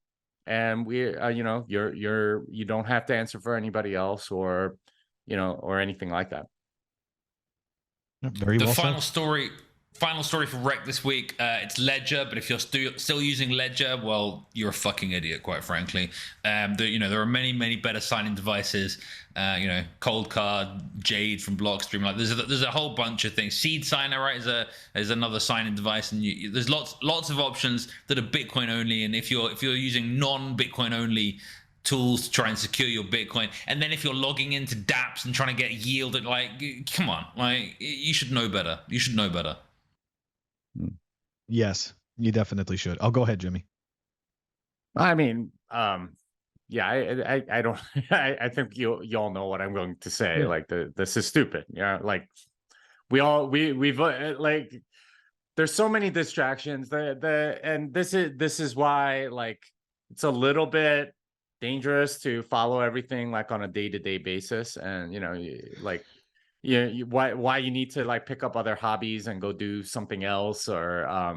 and we you know, you don't have to answer for anybody else, or, you know, or anything like that. Very the well final said. Final story for REKT this week. It's Ledger, but if you're still using Ledger, well, you're a fucking idiot, quite frankly. You know, there are many better signing devices. You know, Cold Card, Jade from Blockstream. Like, there's a whole bunch of things. Seed Signer, right, is another signing device, and there's lots of options that are Bitcoin only. And if you're using non-Bitcoin only tools to try and secure your Bitcoin, and then if you're logging into dApps and trying to get yield, at, like, come on, like, you should know better. You should know better. Yes, you definitely should. I'll go ahead, Jimmy. I mean, yeah, I don't. I think you all know what I'm going to say. Yeah. Like, this is stupid. Yeah, like, we've like, there's so many distractions. And this is why, like, it's a little bit dangerous to follow everything like on a day-to-day basis. And, you know, like, why you need to like pick up other hobbies and go do something else, or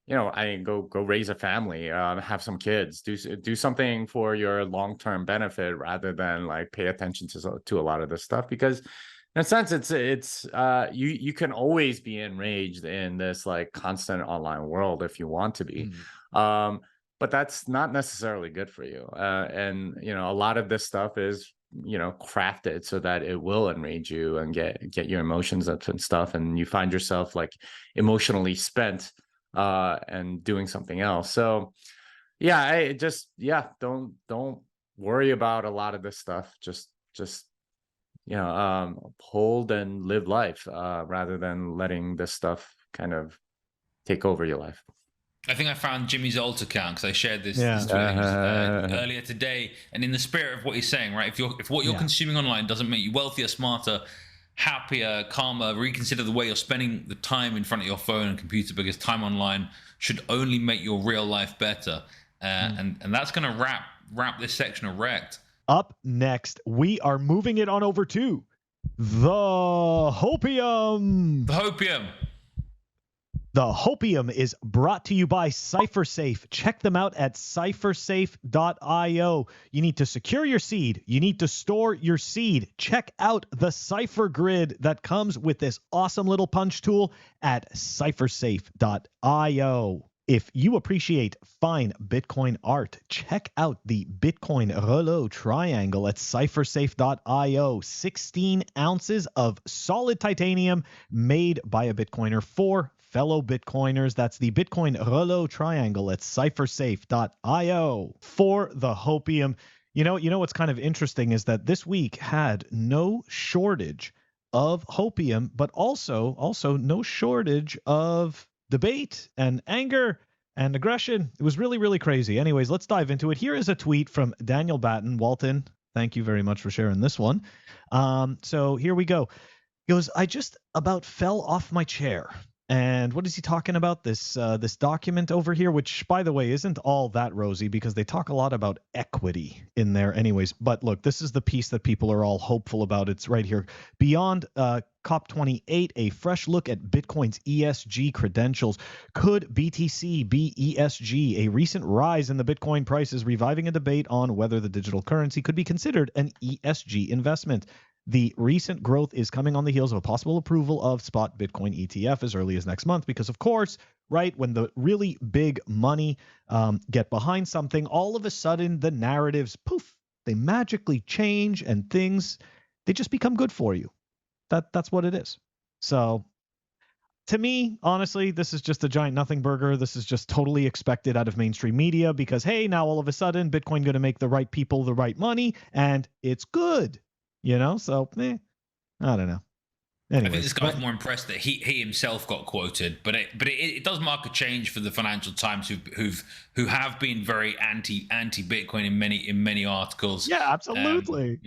you know, go raise a family, have some kids, do something for your long-term benefit, rather than like pay attention to a lot of this stuff. Because in a sense, it's you can always be enraged in this like constant online world if you want to be. but that's not necessarily good for you. And you know, a lot of this stuff is, you know, crafted so that it will enrage you and get your emotions up and stuff, and you find yourself like emotionally spent and doing something else. So yeah, I just, yeah, don't worry about a lot of this stuff. Just you know, hold and live life rather than letting this stuff kind of take over your life. I think I found Jimmy's alt account because I shared this, Yeah. this tweet earlier today. And in the spirit of what he's saying, right? If what you're consuming online doesn't make you wealthier, smarter, happier, calmer, reconsider the way you're spending the time in front of your phone and computer, because time online should only make your real life better. And that's going to wrap this section of REKT. Up next, we are moving it on over to the Hopium. The Hopium. The Hopium is brought to you by CypherSafe. Check them out at cyphersafe.io. You need to secure your seed. You need to store your seed. Check out the Cypher Grid that comes with this awesome little punch tool at cyphersafe.io. If you appreciate fine Bitcoin art, check out the Bitcoin Relo triangle at cyphersafe.io. 16 ounces of solid titanium made by a Bitcoiner for fellow Bitcoiners. That's the Bitcoin Relo triangle at cyphersafe.io. For the Hopium, you know what's kind of interesting is that this week had no shortage of Hopium, but also no shortage of debate and anger and aggression. It was really, really crazy. Anyways, let's dive into it. Here is a tweet from Daniel Batten. Walton, thank you very much for sharing this one. So here we go. He goes, I just about fell off my chair. And what is he talking about? This document over here, which, by the way, isn't all that rosy because they talk a lot about equity in there anyways. But look, this is the piece that people are all hopeful about. It's right here. Beyond COP28, a fresh look at Bitcoin's ESG credentials. Could BTC be ESG? A recent rise in the Bitcoin price is reviving a debate on whether the digital currency could be considered an ESG investment. The recent growth is coming on the heels of a possible approval of spot Bitcoin ETF as early as next month, because of course, right, when the really big money get behind something, all of a sudden the narratives, poof, they magically change and things, they just become good for you. That's what it is. So to me, honestly, this is just a giant nothing burger. This is just totally expected out of mainstream media because, hey, now all of a sudden Bitcoin going to make the right people the right money and it's good. You know, so I don't know. Anyways, I think this guy's more impressed that he himself got quoted, but it does mark a change for the Financial Times who have been very anti Bitcoin in many articles. Yeah, absolutely.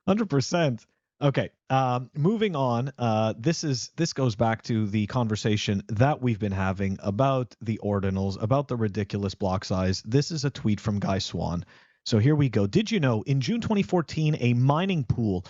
100%. Okay, moving on. This goes back to the conversation that we've been having about the ordinals, about the ridiculous block size. This is a tweet from Guy Swan. So here we go. Did you know in June 2014, a mining pool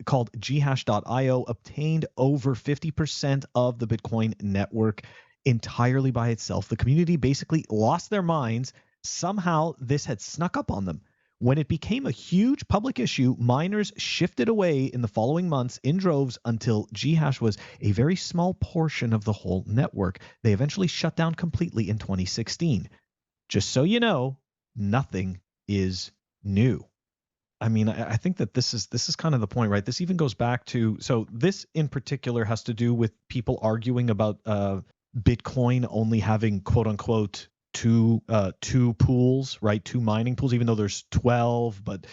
called ghash.io obtained over 50% of the Bitcoin network entirely by itself? The community basically lost their minds. Somehow this had snuck up on them. When it became a huge public issue, miners shifted away in the following months in droves until ghash was a very small portion of the whole network. They eventually shut down completely in 2016. Just so you know, nothing is new. I mean, I think that this is kind of the point, right? This even goes back to, so this in particular has to do with people arguing about Bitcoin only having quote unquote two pools, right? Two mining pools, even though there's 12, but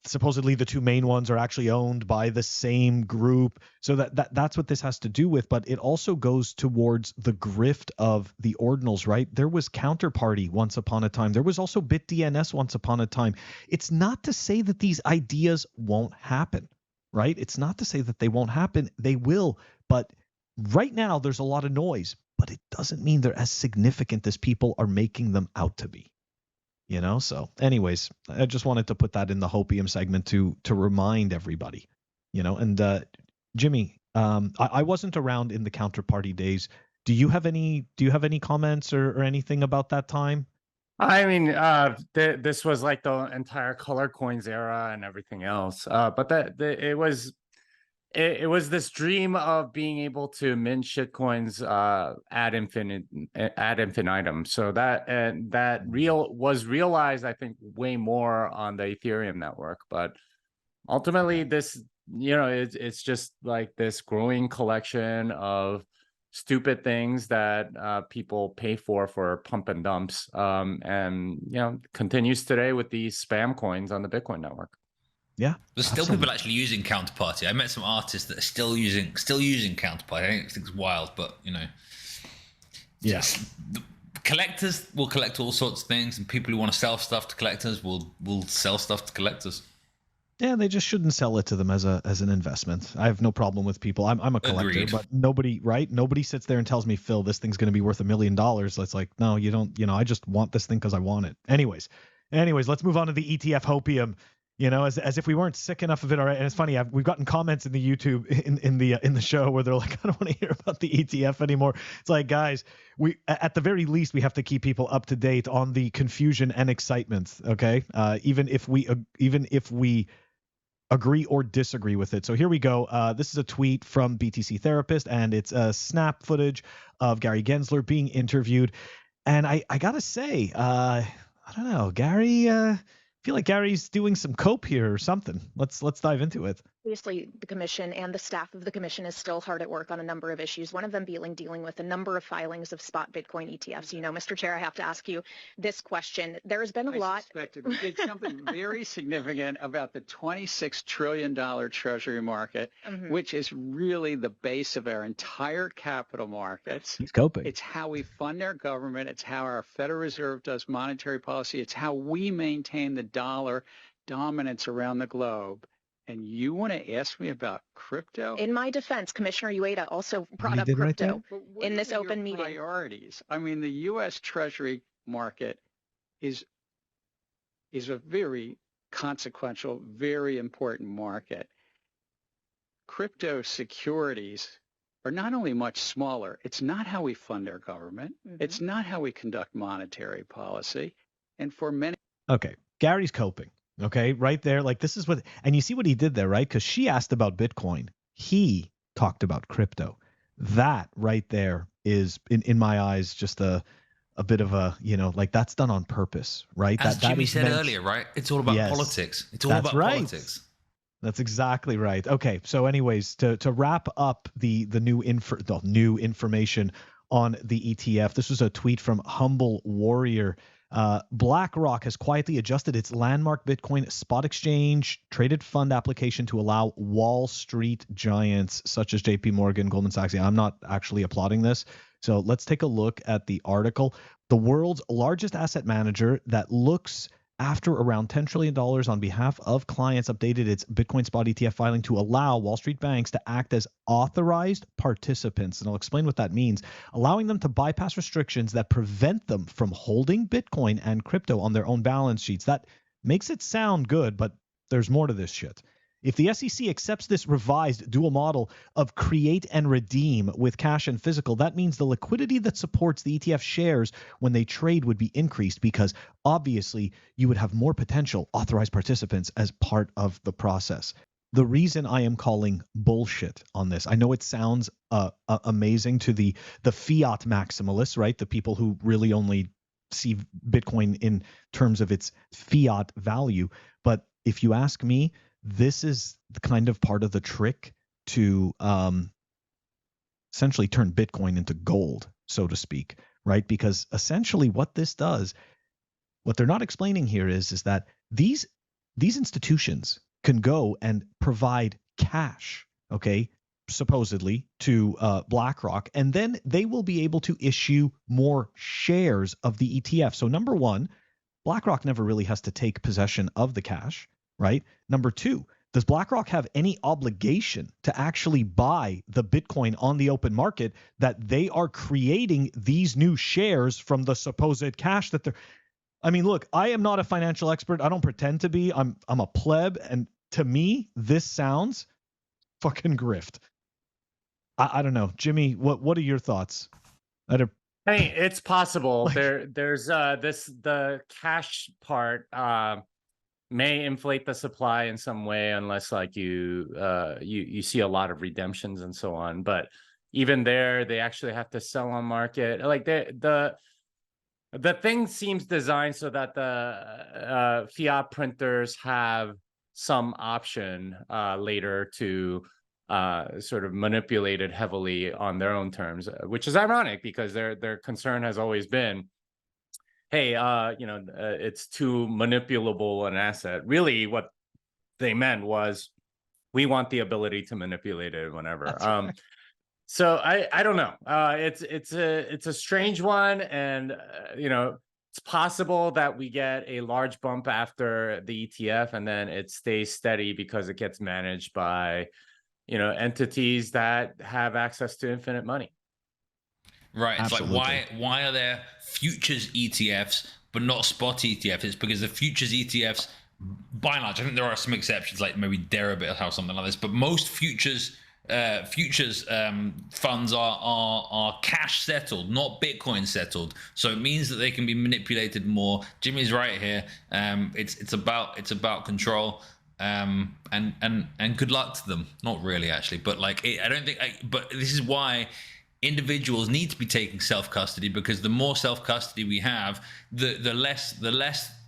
supposedly the two main ones are actually owned by the same group. So that's what this has to do with, but it also goes towards the grift of the ordinals, right? There was Counterparty once upon a time. There was also BitDNS once upon a time. It's not to say that these ideas won't happen, right? It's not to say that they won't happen. They will, but right now there's a lot of noise, but it doesn't mean they're as significant as people are making them out to be. You know, so anyways, I just wanted to put that in the Hopium segment to remind everybody, you know, and Jimmy, I wasn't around in the Counterparty days. Do you have any comments or anything about that time? I mean, this was like the entire color coins era and everything else. But it it was this dream of being able to mint shitcoins ad infinitum. So that was realized, I think, way more on the Ethereum network. But ultimately, this, it's just like this growing collection of stupid things that people pay for pump and dumps, and continues today with these spam coins on the Bitcoin network. Yeah, there's still people actually using Counterparty. I met some artists that are still using Counterparty. I think it's wild, but yes. Collectors will collect all sorts of things, and people who want to sell stuff to collectors will sell stuff to collectors. Yeah, they just shouldn't sell it to them as an investment. I have no problem with people. I'm a collector, Agreed. But nobody sits there and tells me, Phil, this thing's going to be worth $1 million. It's like, no, you don't. I just want this thing because I want it. Anyways, let's move on to the ETF Hopium. As if we weren't sick enough of it already. And it's funny, we've gotten comments in the YouTube in the show where they're like, I don't want to hear about the ETF anymore. It's like, guys, we at the very least we have to keep people up to date on the confusion and excitement. Okay, even if we agree or disagree with it. So here we go. This is a tweet from BTC Therapist, and it's a snap footage of Gary Gensler being interviewed. And I gotta say, I don't know, Gary. I feel like Gary's doing some cope here or something. Let's dive into it. Obviously, the commission and the staff of the commission is still hard at work on a number of issues, one of them dealing with a number of filings of spot Bitcoin ETFs. Mr. Chair, I have to ask you this question. There has been a lot. Suspected we did something very significant about the $26 trillion treasury market, which is really the base of our entire capital markets. He's coping. It's how we fund our government. It's how our Federal Reserve does monetary policy. It's how we maintain the dollar dominance around the globe. And you want to ask me about crypto? In my defense, Commissioner Ueda also brought up crypto in this open meeting. Priorities. I mean, the U.S. Treasury market is a very consequential, very important market. Crypto securities are not only much smaller, it's not how we fund our government. It's not how we conduct monetary policy. And for many... Okay, Gary's coping. Okay, right there. Like, this is what, and you see what he did there, right? Because she asked about Bitcoin. He talked about crypto. That right there is, in my eyes, just a bit of a, like, that's done on purpose, right? As Jimmy said earlier, right? It's all about politics. It's all about politics. That's exactly right. Okay, so anyways, to wrap up the new information on the ETF, this was a tweet from Humble Warrior. BlackRock has quietly adjusted its landmark Bitcoin spot exchange traded fund application to allow Wall Street giants such as JP Morgan, Goldman Sachs. I'm not actually applauding this. So let's take a look at the article. The world's largest asset manager that looks after around $10 trillion on behalf of clients updated its Bitcoin spot ETF filing to allow Wall Street banks to act as authorized participants. And I'll explain what that means, allowing them to bypass restrictions that prevent them from holding Bitcoin and crypto on their own balance sheets. That makes it sound good, but there's more to this shit. If the SEC accepts this revised dual model of create and redeem with cash and physical, that means the liquidity that supports the ETF shares when they trade would be increased because obviously you would have more potential authorized participants as part of the process. The reason I am calling bullshit on this, I know it sounds amazing to the fiat maximalists, right? The people who really only see Bitcoin in terms of its fiat value. But if you ask me, this is the kind of part of the trick to essentially turn Bitcoin into gold, so to speak, right? Because essentially what this does, what they're not explaining here is that these institutions can go and provide cash, okay, supposedly to BlackRock, and then they will be able to issue more shares of the ETF. So number one, BlackRock never really has to take possession of the cash. Right? Number two, does BlackRock have any obligation to actually buy the Bitcoin on the open market that they are creating these new shares from the supposed cash that they're... I mean, look, I am not a financial expert. I don't pretend to be. I'm a pleb. And to me, this sounds fucking grift. I don't know. Jimmy, what are your thoughts? Hey, it's possible. There's the cash part. may inflate the supply in some way unless like you see a lot of redemptions and so on. But even there, they actually have to sell on market. Like the thing seems designed so that the fiat printers have some option later to sort of manipulate it heavily on their own terms, which is ironic because their concern has always been, hey, it's too manipulable an asset. Really, what they meant was, we want the ability to manipulate it whenever. Right. So I don't know. It's a strange one, and it's possible that we get a large bump after the ETF, and then it stays steady because it gets managed by entities that have access to infinite money. Right. It's Absolutely. like, why are there futures ETFs but not spot ETFs? It's because the futures ETFs, by and large, I think there are some exceptions, like maybe Deribit or something like this, but most futures funds are cash settled, not Bitcoin settled. So it means that they can be manipulated more. Jimmy's right here. It's about control. And good luck to them. Not really, actually, but I don't think. But this is why individuals need to be taking self-custody, because the more self-custody we have, the less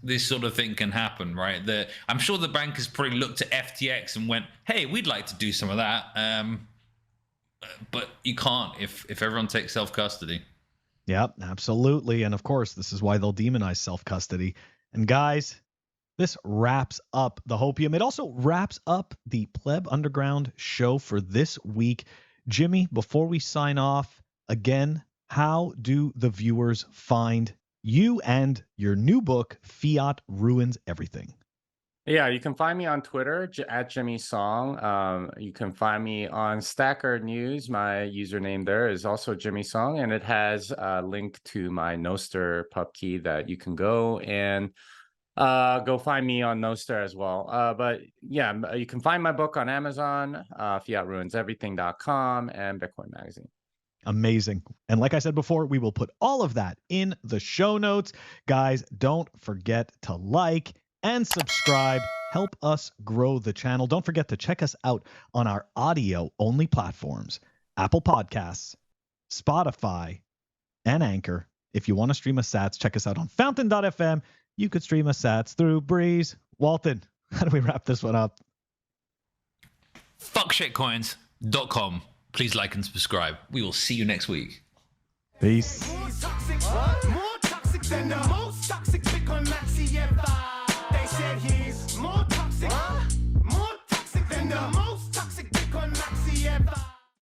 this sort of thing can happen, right? I'm sure the bankers probably looked at FTX and went, hey, we'd like to do some of that. But you can't if everyone takes self-custody. Yep, absolutely. And of course, this is why they'll demonize self-custody. And guys, this wraps up the Hopium. It also wraps up the Pleb Underground show for this week. Jimmy, before we sign off, again, how do the viewers find you and your new book, Fiat Ruins Everything? Yeah, you can find me on Twitter at jimmysong. You can find me on Stacker News. My username there is also jimmysong, and it has a link to my Nostr pub key that you can go and go find me on Nostr as well. But yeah, you can find my book on Amazon, fiatruinseverything.com, and Bitcoin Magazine. Amazing. And like I said before, we will put all of that in the show notes. Guys, don't forget to like and subscribe. Help us grow the channel. Don't forget to check us out on our audio-only platforms, Apple Podcasts, Spotify, and Anchor. If you want to stream us sats, check us out on fountain.fm. You could stream us sats through Breeze. Walton, how do we wrap this one up? Fuckshitcoins.com. Please like and subscribe. We will see you next week. Peace. More toxic than the most toxic Bitcoin maxi.